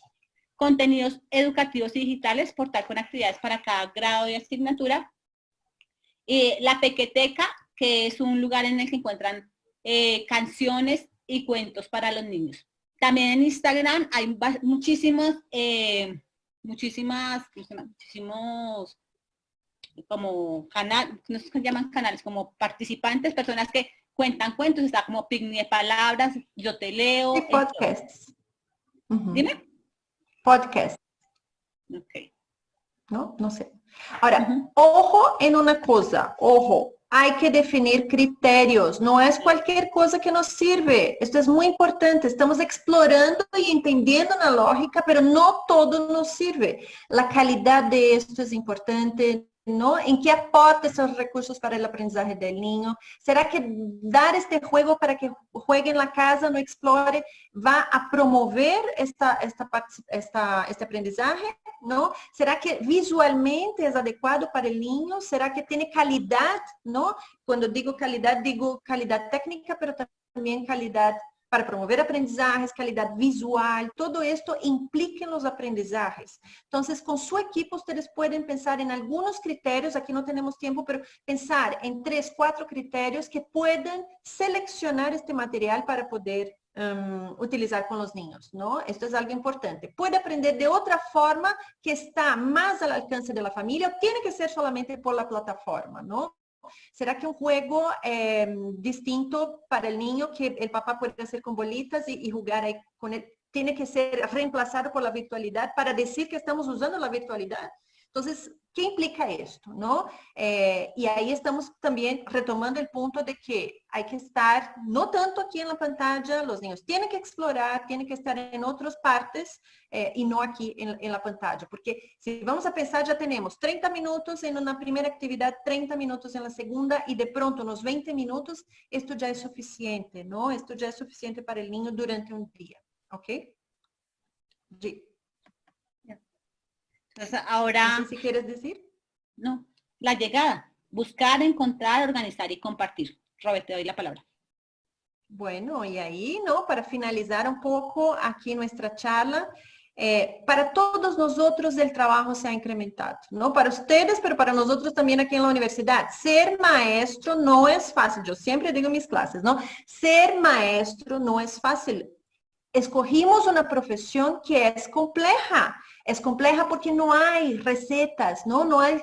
Contenidos educativos y digitales, portal con actividades para cada grado y asignatura. La Pequeteca, que es un lugar en el que encuentran canciones y cuentos para los niños. También en Instagram hay muchísimos como no se llaman canales, como participantes, personas que cuentan cuentos, está como Picnic de Palabras, Yo Te Leo. Y podcasts. Dime. Podcast. Ok. No sé. Ahora, ojo en una cosa, ojo, hay que definir criterios, no es cualquier cosa que nos sirve. Esto es muy importante, estamos explorando y entendiendo la lógica, pero no todo nos sirve. La calidad de esto es importante, ¿no? ¿En qué aporta esos recursos para el aprendizaje del niño? ¿Será que dar este juego para que juegue en la casa, no explore, va a promover este aprendizaje? ¿No? ¿Será que visualmente es adecuado para el niño? ¿Será que tiene calidad? ¿No? Cuando digo calidad técnica, pero también calidad para promover aprendizajes, calidad visual, todo esto implica en los aprendizajes. Entonces, con su equipo ustedes pueden pensar en algunos criterios, aquí no tenemos tiempo, pero pensar en 3, 4 criterios que puedan seleccionar este material para poder utilizar con los niños, ¿no? Esto es algo importante. Puede aprender de otra forma que está más al alcance de la familia, o tiene que ser solamente por la plataforma, ¿no? ¿Será que un juego distinto para el niño que el papá puede hacer con bolitas y jugar ahí con él, tiene que ser reemplazado por la virtualidad para decir que estamos usando la virtualidad? Entonces, ¿qué implica esto? ¿No? Y ahí estamos también retomando el punto de que hay que estar no tanto aquí en la pantalla, los niños tienen que explorar, tienen que estar en otras partes y no aquí en la pantalla. Porque si vamos a pensar, ya tenemos 30 minutos en una primera actividad, 30 minutos en la segunda y de pronto unos 20 minutos, esto ya es suficiente, ¿no? Esto ya es suficiente para el niño durante un día, ¿ok? Sí. Entonces, No ahora, sé si quieres decir. no, la llegada, buscar, encontrar, organizar y compartir. Robert, te doy la palabra. Bueno, y ahí, ¿no? Para finalizar un poco aquí nuestra charla, para todos nosotros el trabajo se ha incrementado, ¿no? Para ustedes, pero para nosotros también aquí en la universidad. Ser maestro no es fácil. Yo siempre digo en mis clases, ¿no? Ser maestro no es fácil. Escogimos una profesión que es compleja porque no hay recetas, ¿no? No hay,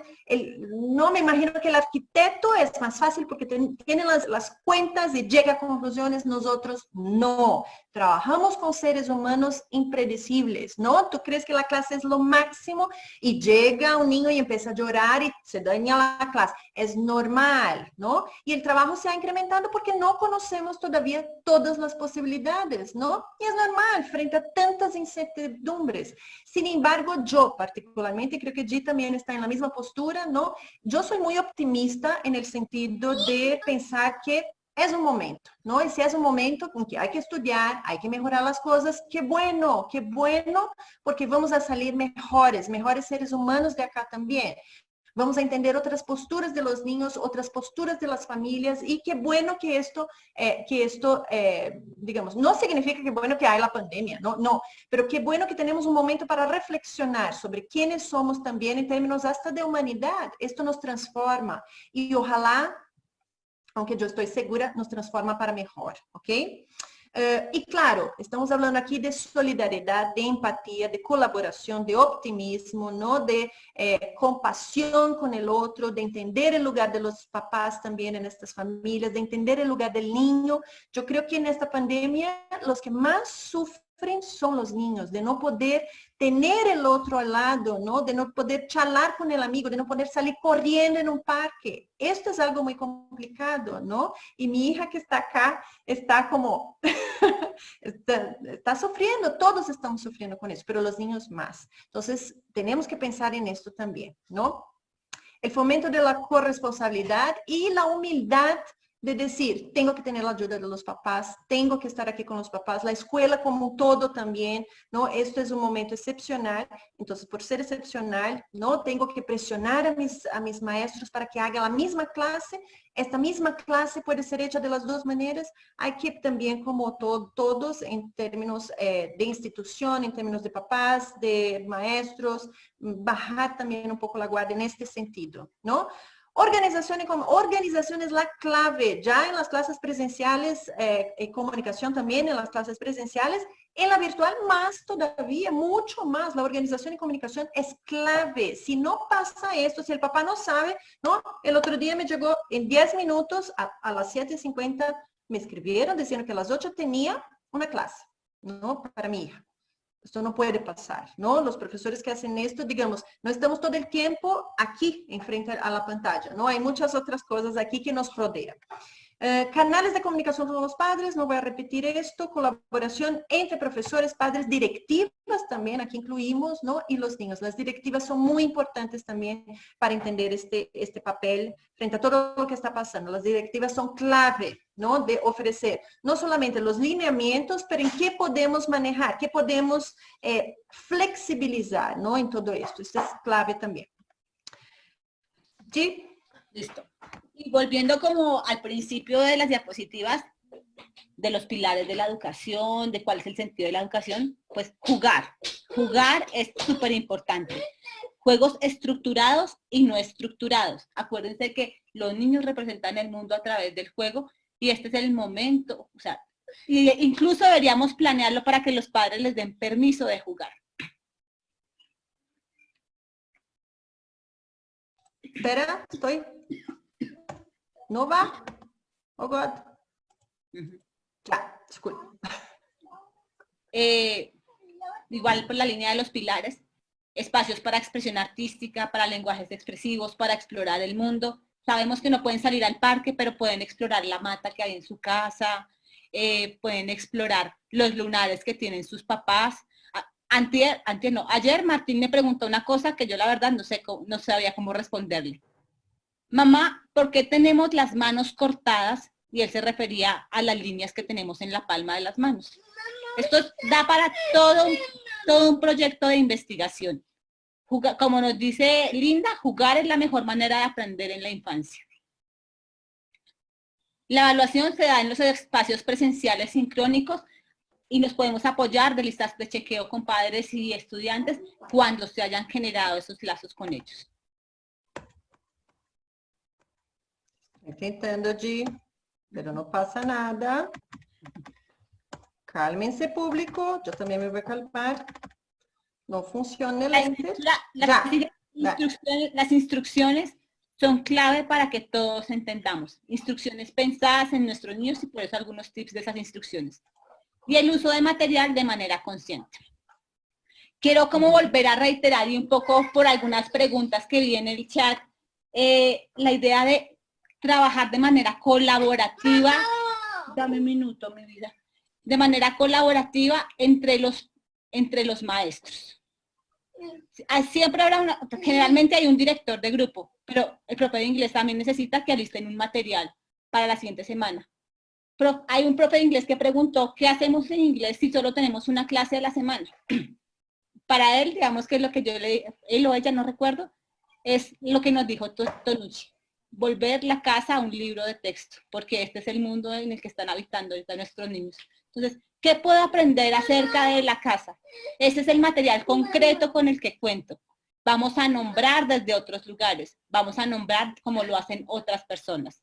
no me imagino que el arquitecto es más fácil porque tiene las cuentas y llega a conclusiones, nosotros no. Trabajamos con seres humanos impredecibles, ¿no? Tú crees que la clase es lo máximo y llega un niño y empieza a llorar y se daña la clase. Es normal, ¿no? Y el trabajo se ha incrementado porque no conocemos todavía todas las posibilidades, ¿no? Y es normal frente a tantas incertidumbres. Sin embargo, yo particularmente, creo que G también está en la misma postura, ¿no? Yo soy muy optimista en el sentido de pensar que es un momento, ¿no? Y si es un momento en que hay que estudiar, hay que mejorar las cosas, qué bueno, porque vamos a salir mejores seres humanos de acá también. Vamos a entender otras posturas de los niños, otras posturas de las familias y qué bueno que esto, digamos, no significa que bueno que hay la pandemia, no, pero qué bueno que tenemos un momento para reflexionar sobre quiénes somos también en términos hasta de humanidad. Esto nos transforma y ojalá, aunque yo estoy segura, nos transforma para mejor, ¿ok? Y claro, estamos hablando aquí de solidaridad, de empatía, de colaboración, de optimismo, ¿no? De compasión con el otro, de entender el lugar de los papás también en estas familias, de entender el lugar del niño. Yo creo que en esta pandemia los que más sufren son los niños, de no poder tener el otro al lado, ¿no? De no poder charlar con el amigo, de no poder salir corriendo en un parque. Esto es algo muy complicado, ¿no? Y mi hija que está acá está como, está sufriendo, todos estamos sufriendo con eso, pero los niños más. Entonces, tenemos que pensar en esto también, ¿no? El fomento de la corresponsabilidad y la humildad de decir, tengo que tener la ayuda de los papás, tengo que estar aquí con los papás, la escuela como un todo también, ¿no? Esto es un momento excepcional, entonces por ser excepcional, ¿no? Tengo que presionar a mis maestros para que hagan la misma clase. Esta misma clase puede ser hecha de las dos maneras. Hay que también, como todos, en términos de institución, en términos de papás, de maestros, bajar también un poco la guardia en este sentido, ¿no? Organización es la clave, ya en las clases presenciales, comunicación también en las clases presenciales, en la virtual más todavía, mucho más. La organización y comunicación es clave. Si no pasa esto, si el papá no sabe, ¿no? El otro día me llegó en 10 minutos, a las 7:50 me escribieron diciendo que a las 8 tenía una clase, ¿no? Para mi hija. Esto no puede pasar, ¿no? Los profesores que hacen esto, digamos, no estamos todo el tiempo aquí, enfrente a la pantalla, ¿no? Hay muchas otras cosas aquí que nos rodean. Canales de comunicación con los padres, no voy a repetir esto, colaboración entre profesores, padres, directivas también, aquí incluimos, ¿no? Y los niños. Las directivas son muy importantes también para entender este papel frente a todo lo que está pasando. Las directivas son clave, ¿no? De ofrecer no solamente los lineamientos, pero en qué podemos manejar, qué podemos flexibilizar, ¿no? En todo esto. Esto es clave también. ¿Sí? Listo. Y volviendo como al principio de las diapositivas, de los pilares de la educación, de cuál es el sentido de la educación, pues jugar. Jugar es súper importante. Juegos estructurados y no estructurados. Acuérdense que los niños representan el mundo a través del juego y este es el momento, o sea, y incluso deberíamos planearlo para que los padres les den permiso de jugar. Espera, estoy. ¿No va? Oh, God. Ya, disculpa. Igual por la línea de los pilares, espacios para expresión artística, para lenguajes expresivos, para explorar el mundo. Sabemos que no pueden salir al parque, pero pueden explorar la mata que hay en su casa, pueden explorar los lunares que tienen sus papás. Ayer Martín me preguntó una cosa que yo la verdad no sabía cómo responderle. Mamá, ¿por qué tenemos las manos cortadas? Y él se refería a las líneas que tenemos en la palma de las manos. Esto da para todo un proyecto de investigación. Como nos dice Linda, jugar es la mejor manera de aprender en la infancia. La evaluación se da en los espacios presenciales sincrónicos y nos podemos apoyar de listas de chequeo con padres y estudiantes cuando se hayan generado esos lazos con ellos. Intentando, Gi, pero no pasa nada. Cálmense, público. Yo también me voy a calmar. No funciona el lente. Las instrucciones son clave para que todos entendamos. Instrucciones pensadas en nuestros niños y por eso algunos tips de esas instrucciones. Y el uso de material de manera consciente. Quiero como volver a reiterar y un poco por algunas preguntas que vi en el chat, la idea de trabajar de manera colaborativa. Dame un minuto, mi vida. De manera colaborativa entre los maestros. Siempre habrá generalmente hay un director de grupo, pero el profe de inglés también necesita que alisten un material para la siguiente semana. Hay un profe de inglés que preguntó, ¿qué hacemos en inglés si solo tenemos una clase a la semana? Para él, digamos que lo que yo él o ella, no recuerdo, es lo que nos dijo Tonucci. Volver la casa a un libro de texto, porque este es el mundo en el que están habitando ahorita nuestros niños. Entonces, ¿qué puedo aprender acerca de la casa? Ese es el material concreto con el que cuento. Vamos a nombrar desde otros lugares, vamos a nombrar como lo hacen otras personas.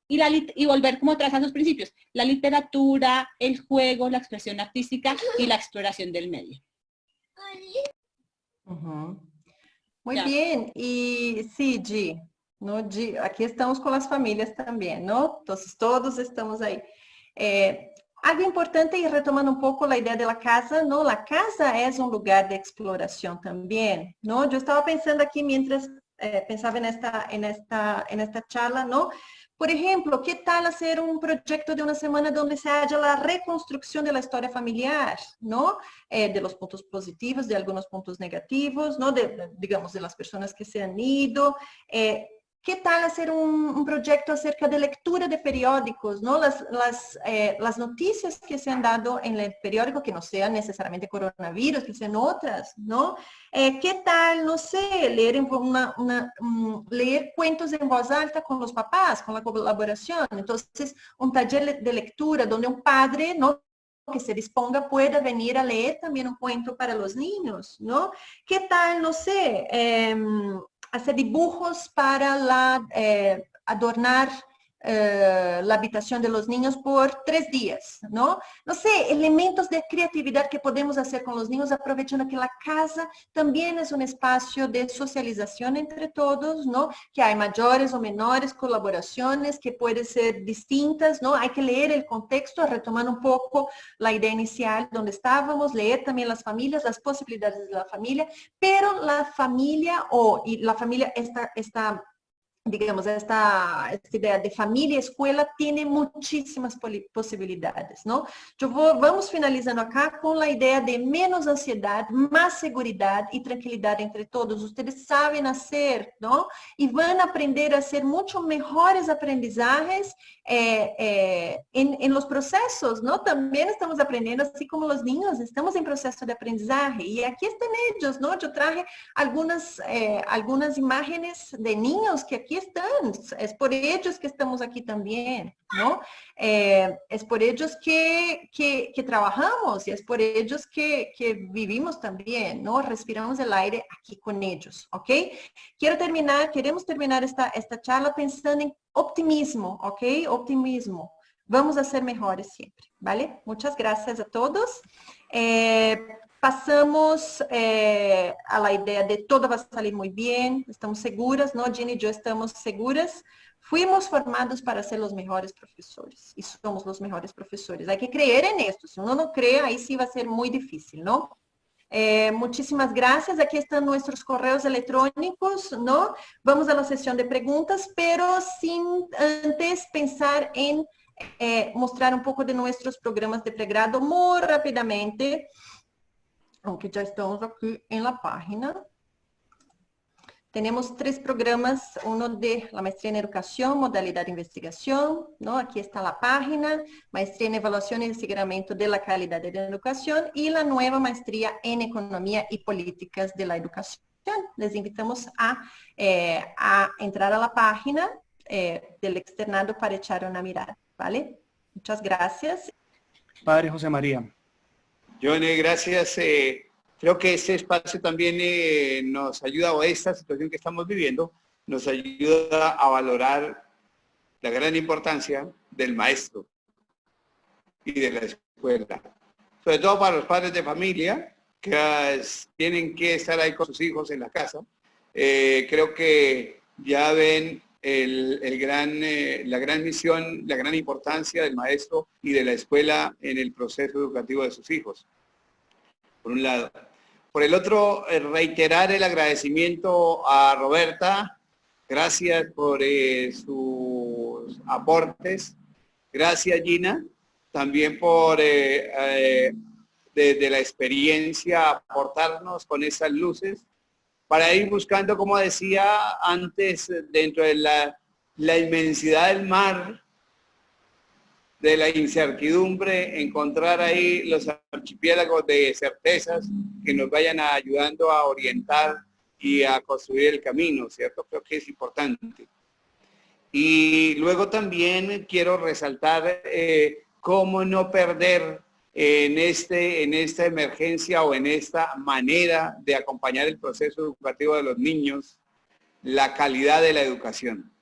Y volver como atrás a sus principios, la literatura, el juego, la expresión artística y la exploración del medio. Muy bien, y sí, Gi, ¿no? Gi, aquí estamos con las familias también, ¿no? Entonces todos estamos ahí. Algo importante y retomando un poco la idea de la casa, ¿no? La casa es un lugar de exploración también, ¿no? Yo estaba pensando aquí mientras pensaba en esta charla, ¿no? Por ejemplo, ¿qué tal hacer un proyecto de una semana donde se haya la reconstrucción de la historia familiar, ¿no? De los puntos positivos, de algunos puntos negativos, ¿no? Digamos, de las personas que se han ido. ¿Qué tal hacer un proyecto acerca de lectura de periódicos, ¿no? Las noticias que se han dado en el periódico, que no sean necesariamente coronavirus, que sean otras, ¿no? ¿Qué tal, no sé, leer cuentos en voz alta con los papás, con la colaboración? Entonces, un taller de lectura donde un padre, ¿no?, que se disponga pueda venir a leer también un cuento para los niños, ¿no? ¿Qué tal, no sé, hacer dibujos para adornar la habitación de los niños por 3 días, ¿no? No sé, elementos de creatividad que podemos hacer con los niños, aprovechando que la casa también es un espacio de socialización entre todos, ¿no? Que hay mayores o menores colaboraciones que pueden ser distintas, ¿no? Hay que leer el contexto, retomando un poco la idea inicial donde estábamos, leer también las familias, las posibilidades de la familia, pero la familia digamos, esta idea de familia, escuela, tiene muchísimas posibilidades, ¿no? Vamos finalizando acá con la idea de menos ansiedad, más seguridad y tranquilidad entre todos. Ustedes saben hacer, ¿no? Y van a aprender a hacer mucho mejores aprendizajes en los procesos, ¿no? También estamos aprendiendo, así como los niños, estamos en proceso de aprendizaje. Y aquí están ellos, ¿no? Yo traje algunas imágenes de niños que aquí están. Es por ellos que estamos aquí también, ¿no? Es por ellos que trabajamos y es por ellos que vivimos también, ¿no? Respiramos el aire aquí con ellos, ¿ok? Queremos terminar esta charla pensando en optimismo, ¿ok? Optimismo. Vamos a ser mejores siempre, ¿vale? Muchas gracias a todos. Pasamos a la idea de todo va a salir muy bien, estamos seguras, ¿no? Ginny y yo estamos seguras. Fuimos formados para ser los mejores profesores y somos los mejores profesores. Hay que creer en esto. Si uno no cree, ahí sí va a ser muy difícil, ¿no? Muchísimas gracias. Aquí están nuestros correos electrónicos, ¿no? Vamos a la sesión de preguntas, pero sin antes pensar en mostrar un poco de nuestros programas de pregrado muy rápidamente, aunque ya estamos aquí en la página. Tenemos 3 programas, uno de la maestría en educación, modalidad de investigación, ¿no? Aquí está la página, maestría en evaluación y seguimiento de la calidad de la educación y la nueva maestría en economía y políticas de la educación. Les invitamos a entrar a la página del externado para echar una mirada, ¿vale? Muchas gracias. Padre José María. Johnny, gracias. Creo que este espacio también nos ayuda, o esta situación que estamos viviendo, nos ayuda a valorar la gran importancia del maestro y de la escuela. Sobre todo para los padres de familia que tienen que estar ahí con sus hijos en la casa. Creo que ya ven la gran misión, la gran importancia del maestro y de la escuela en el proceso educativo de sus hijos, por un lado. Por el otro, reiterar el agradecimiento a Roberta. Gracias por sus aportes. Gracias, Gina, también por desde la experiencia aportarnos con esas luces para ir buscando, como decía antes, dentro de la inmensidad del mar, de la incertidumbre, encontrar ahí los archipiélagos de certezas que nos vayan ayudando a orientar y a construir el camino, ¿cierto? Creo que es importante. Y luego también quiero resaltar cómo no perder en esta emergencia o en esta manera de acompañar el proceso educativo de los niños, la calidad de la educación.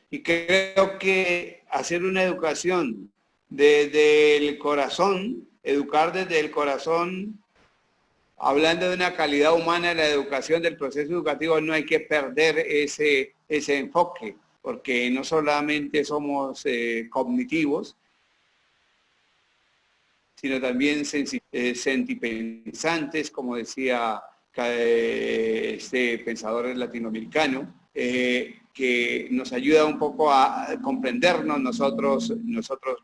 Y creo que hacer una educación desde el corazón, educar desde el corazón, hablando de una calidad humana de la educación del proceso educativo, no hay que perder ese enfoque, porque no solamente somos cognitivos, sino también sentipensantes, como decía este pensador latinoamericano, que nos ayuda un poco a comprendernos nosotros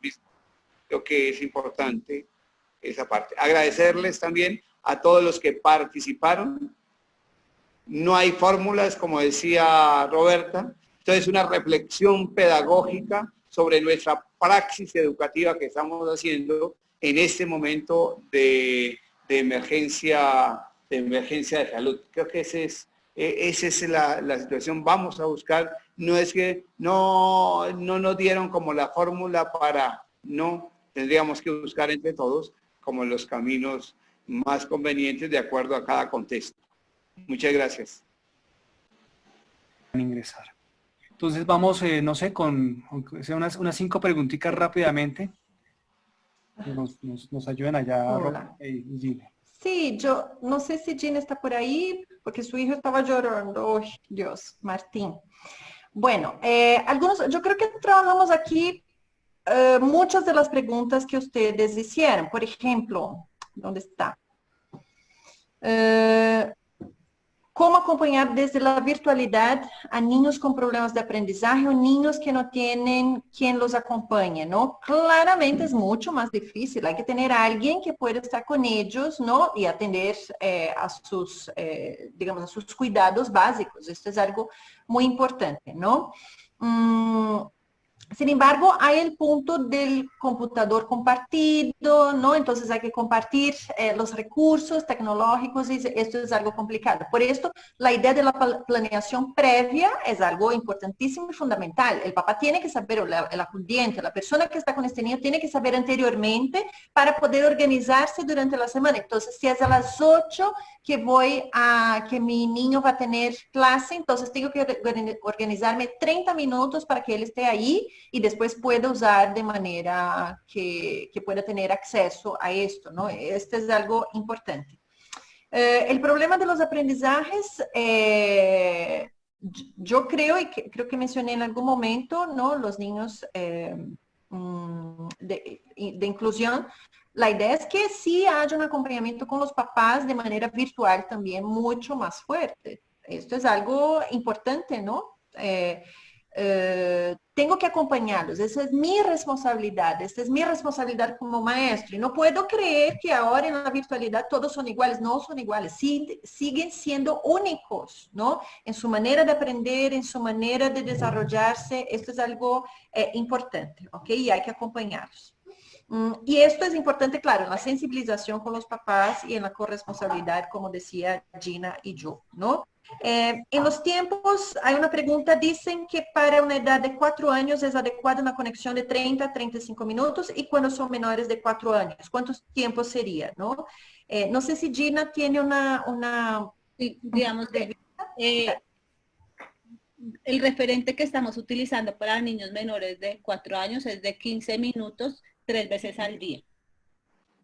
mismos. Creo que es importante esa parte. Agradecerles también a todos los que participaron. No hay fórmulas, como decía Roberta. Entonces, una reflexión pedagógica sobre nuestra praxis educativa que estamos haciendo en este momento de emergencia de salud. Creo que esa es la situación. Vamos a buscar, no es que no nos dieron como la fórmula para, no, tendríamos que buscar entre todos como los caminos más convenientes de acuerdo a cada contexto. Muchas gracias. Ingresar. Entonces vamos, no sé, con unas 5 preguntitas rápidamente. Nos ayuden allá. Hola. Y Gina. Sí, yo no sé si Gina está por ahí, porque su hijo estaba llorando. Oh, Dios, Martín. Bueno, yo creo que trabajamos aquí muchas de las preguntas que ustedes hicieron. Por ejemplo, ¿dónde está? ¿Cómo acompañar desde la virtualidad a niños con problemas de aprendizaje o niños que no tienen quien los acompañe, ¿no? Claramente es mucho más difícil. Hay que tener a alguien que pueda estar con ellos, ¿no? Y atender a sus, digamos, a sus cuidados básicos. Esto es algo muy importante, ¿no? Sin embargo, hay el punto del computador compartido, ¿no? Entonces hay que compartir los recursos tecnológicos y esto es algo complicado. Por esto, la idea de la planeación previa es algo importantísimo y fundamental. El papá tiene que saber, el acudiente, la persona que está con este niño tiene que saber anteriormente para poder organizarse durante la semana. Entonces, si es a las 8 que mi niño va a tener clase, entonces tengo que organizarme 30 minutos para que él esté ahí y después pueda usar de manera que pueda tener acceso a esto, ¿no? Este es algo importante. El problema de los aprendizajes, yo creo, y creo que mencioné en algún momento, ¿no? Los niños de inclusión La idea es que sí haya un acompañamiento con los papás de manera virtual también mucho más fuerte. Esto es algo importante, ¿no? Tengo que acompañarlos, esa es mi responsabilidad, esta es mi responsabilidad como maestro. Y no puedo creer que ahora en la virtualidad todos son iguales, no son iguales, sí, siguen siendo únicos, ¿no? En su manera de aprender, en su manera de desarrollarse, esto es algo importante, ¿ok? Y hay que acompañarlos. Y esto es importante, claro, en la sensibilización con los papás y en la corresponsabilidad, como decía Gina y yo, ¿no? En los tiempos, hay una pregunta, dicen que para una edad de 4 años es adecuada una conexión de 30 a 35 minutos y cuando son menores de 4 años, ¿cuántos tiempos sería, no? No sé si Gina tiene Sí, digamos que el referente que estamos utilizando para niños menores de 4 años es de 15 minutos 3 veces al día.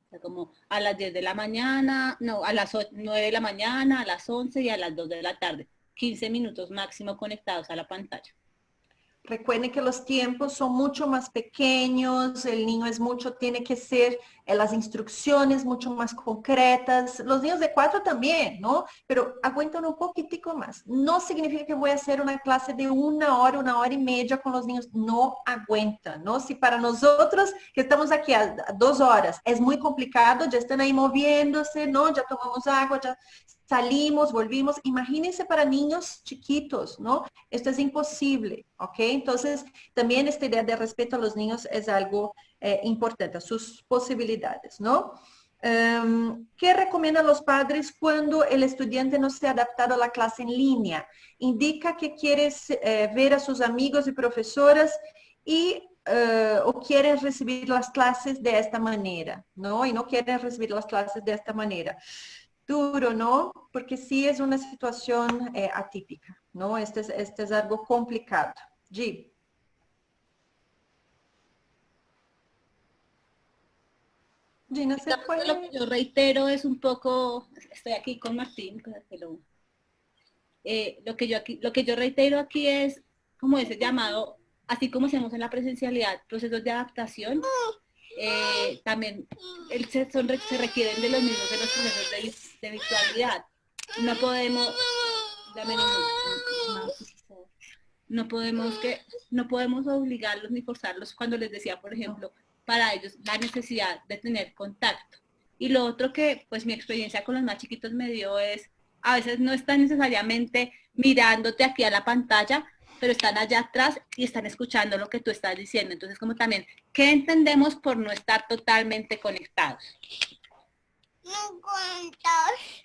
O sea, como a las 10 de la mañana, no, a las 9 de la mañana, a las 11 y a las 2 de la tarde. 15 minutos máximo conectados a la pantalla. Recuerden que los tiempos son mucho más pequeños, el niño tiene que ser las instrucciones mucho más concretas. Los niños de 4 también, ¿no? Pero aguantan un poquitico más. No significa que voy a hacer una clase de 1 hora y media con los niños. No aguantan, ¿no? Si para nosotros que estamos aquí a 2 horas es muy complicado, ya están ahí moviéndose, ¿no? Ya tomamos agua, ya salimos, volvimos. Imagínense para niños chiquitos, ¿no? Esto es imposible, ¿ok? Entonces, también esta idea de respeto a los niños es algo importante, a sus posibilidades, ¿no? ¿Qué recomiendan los padres cuando el estudiante no se ha adaptado a la clase en línea? Indica que quiere ver a sus amigos y profesoras y o quieren recibir las clases de esta manera, ¿no? Y no quieren recibir las clases de esta manera. Duro, ¿no? Porque sí es una situación atípica, ¿no? Este es algo complicado. Gi. Gina, ¿se fue? Lo que yo reitero es un poco, estoy aquí con Martín, lo que yo reitero aquí es como ese llamado, así como hacemos en la presencialidad, procesos de adaptación, también se requieren de los mismos de los procesos de virtualidad. No podemos, no podemos obligarlos ni forzarlos cuando les decía, por ejemplo, para ellos la necesidad de tener contacto. Y lo otro que pues mi experiencia con los más chiquitos me dio es, a veces no están necesariamente mirándote aquí a la pantalla, pero están allá atrás y están escuchando lo que tú estás diciendo. Entonces, como también, ¿qué entendemos por no estar totalmente conectados?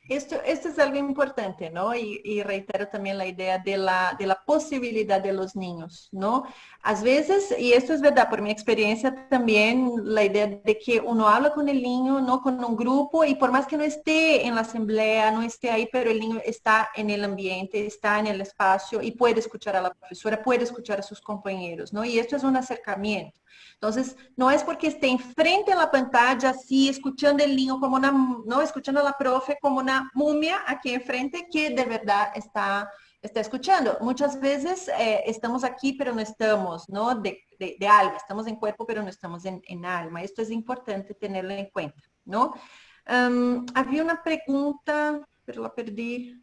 Esto es algo importante, ¿no? Y reitero también la idea de la posibilidad de los niños, ¿no? A veces, y esto es verdad, por mi experiencia también, la idea de que uno habla con el niño, ¿no? Con un grupo, y por más que no esté en la asamblea, no esté ahí, pero el niño está en el ambiente, está en el espacio y puede escuchar a la profesora, puede escuchar a sus compañeros, ¿no? Y esto es un acercamiento. Entonces, no es porque esté enfrente a la pantalla, así, escuchando el niño como una, ¿no? Escuchando a la profe como una mumia aquí enfrente, que de verdad está escuchando. Muchas veces estamos aquí, pero no estamos, ¿no? De alma, estamos en cuerpo, pero no estamos en alma. Esto es importante tenerlo en cuenta, ¿no? Había una pregunta, pero la perdí.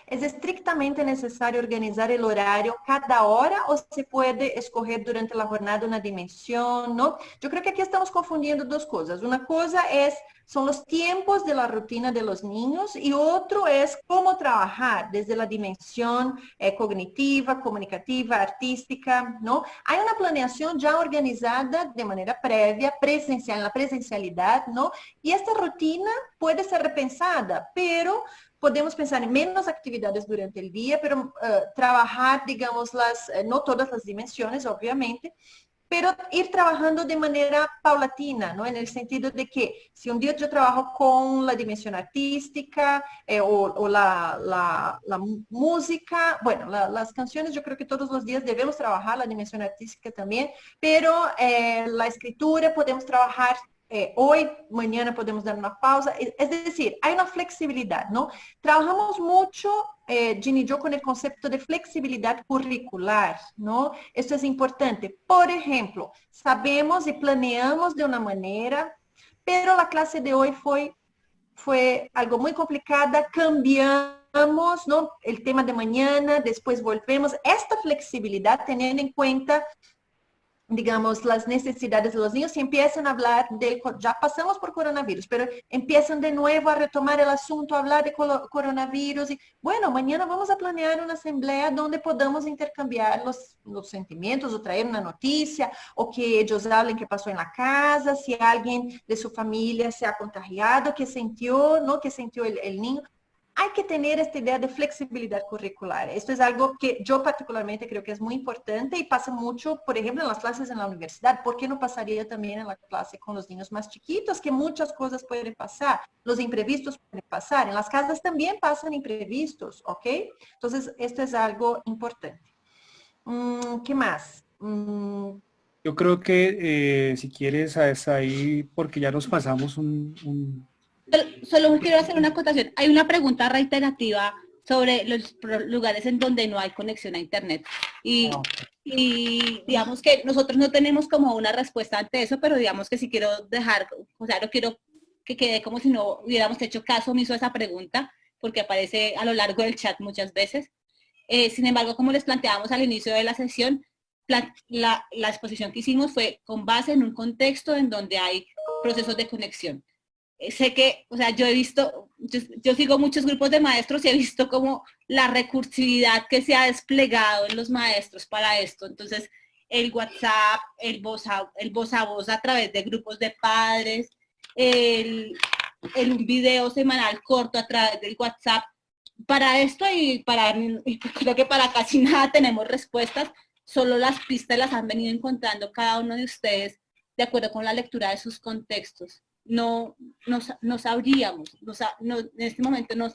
¿Es estrictamente necesario organizar el horario cada hora o se puede escoger durante la jornada una dimensión? ¿No? Yo creo que aquí estamos confundiendo dos cosas. Una cosa son los tiempos de la rutina de los niños y otro es cómo trabajar desde la dimensión cognitiva, comunicativa, artística, ¿no? Hay una planeación ya organizada de manera previa, presencial, en la presencialidad, ¿no? Y esta rutina puede ser repensada, pero podemos pensar en menos actividades durante el día, pero trabajar, digamos, no todas las dimensiones, obviamente, pero ir trabajando de manera paulatina, ¿no? En el sentido de que si un día yo trabajo con la dimensión artística o la música, bueno, las canciones yo creo que todos los días debemos trabajar la dimensión artística también, pero la escritura podemos trabajar hoy, mañana podemos dar una pausa. Es decir, hay una flexibilidad, ¿no? Trabajamos mucho, Ginny y yo, con el concepto de flexibilidad curricular, ¿no? Esto es importante. Por ejemplo, sabemos y planeamos de una manera, pero la clase de hoy fue algo muy complicada, cambiamos, ¿no? El tema de mañana, después volvemos. Esta flexibilidad, teniendo en cuenta, digamos, las necesidades de los niños, y empiezan a hablar ya pasamos por coronavirus, pero empiezan de nuevo a retomar el asunto, a hablar de coronavirus, y bueno, mañana vamos a planear una asamblea donde podamos intercambiar los sentimientos, o traer una noticia, o que ellos hablen qué pasó en la casa, si alguien de su familia se ha contagiado, qué sintió, ¿no? Qué sintió el niño. Hay que tener esta idea de flexibilidad curricular. Esto es algo que yo particularmente creo que es muy importante y pasa mucho, por ejemplo, en las clases en la universidad. ¿Por qué no pasaría también en la clase con los niños más chiquitos? Que muchas cosas pueden pasar, los imprevistos pueden pasar. En las casas también pasan imprevistos, ¿ok? Entonces, esto es algo importante. ¿Qué más? Yo creo que si quieres, hasta ahí, porque ya nos pasamos Solo quiero hacer una acotación. Hay una pregunta reiterativa sobre los lugares en donde no hay conexión a internet. Y digamos que nosotros no tenemos como una respuesta ante eso, pero digamos que si quiero dejar, o sea, no quiero que quede como si no hubiéramos hecho caso omiso a esa pregunta, porque aparece a lo largo del chat muchas veces. Sin embargo, como les planteábamos al inicio de la sesión, la exposición que hicimos fue con base en un contexto en donde hay procesos de conexión. Sé que, o sea, yo he visto, yo sigo muchos grupos de maestros y he visto como la recursividad que se ha desplegado en los maestros para esto. Entonces, el WhatsApp, el voz a voz a través de grupos de padres, un video semanal corto a través del WhatsApp. Para esto y creo que para casi nada tenemos respuestas, solo las pistas las han venido encontrando cada uno de ustedes de acuerdo con la lectura de sus contextos. No sabríamos, en este momento no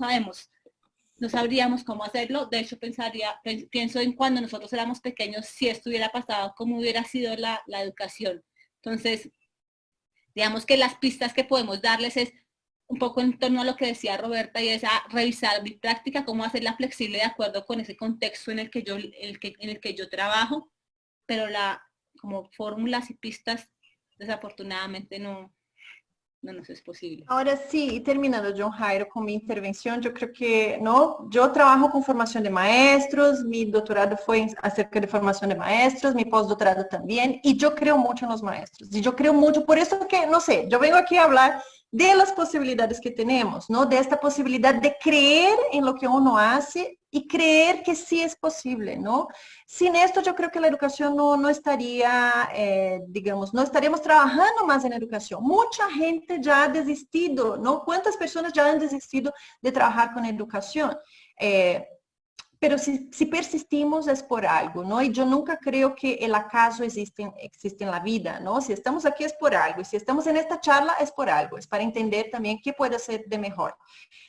sabríamos cómo hacerlo. De hecho, pienso en cuando nosotros éramos pequeños, si esto hubiera pasado, cómo hubiera sido la educación. Entonces, digamos que las pistas que podemos darles es un poco en torno a lo que decía Roberta, y es a revisar mi práctica, cómo hacerla flexible de acuerdo con ese contexto en el que yo trabajo, pero como fórmulas y pistas, desafortunadamente no nos es posible. Ahora sí, terminando, John Jairo, con mi intervención, yo creo que, ¿no? Yo trabajo con formación de maestros, mi doctorado fue acerca de formación de maestros, mi postdoctorado también, y yo creo mucho en los maestros, y yo creo mucho, por eso que, no sé, yo vengo aquí a hablar de las posibilidades que tenemos, ¿no? De esta posibilidad de creer en lo que uno hace y creer que sí es posible, ¿no? Sin esto yo creo que la educación no estaría, digamos, no estaríamos trabajando más en educación. Mucha gente ya ha desistido, ¿no? ¿Cuántas personas ya han desistido de trabajar con educación? Pero si persistimos es por algo, ¿no? Y yo nunca creo que el acaso existe en la vida, ¿no? Si estamos aquí es por algo, y si estamos en esta charla es por algo, es para entender también qué puede ser de mejor.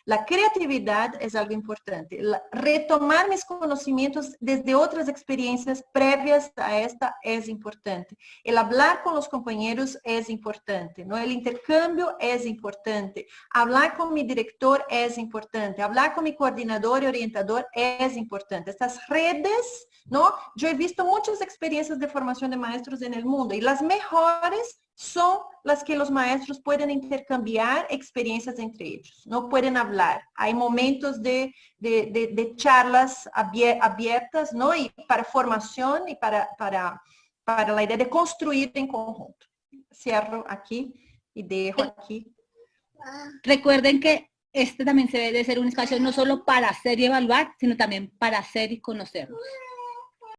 La creatividad es algo importante. Retomar mis conocimientos desde otras experiencias previas a esta es importante. El hablar con los compañeros es importante, ¿no? El intercambio es importante. Hablar con mi director es importante. Hablar con mi coordinador y orientador es importante. Estas redes, ¿no? Yo he visto muchas experiencias de formación de maestros en el mundo, y las mejores son las que los maestros pueden intercambiar experiencias entre ellos, no pueden hablar. Hay momentos de charlas abiertas, ¿no? Y para formación y para la idea de construir en conjunto. Cierro aquí y dejo aquí. Recuerden que este también se debe de ser un espacio no solo para hacer y evaluar, sino también para hacer y conocernos.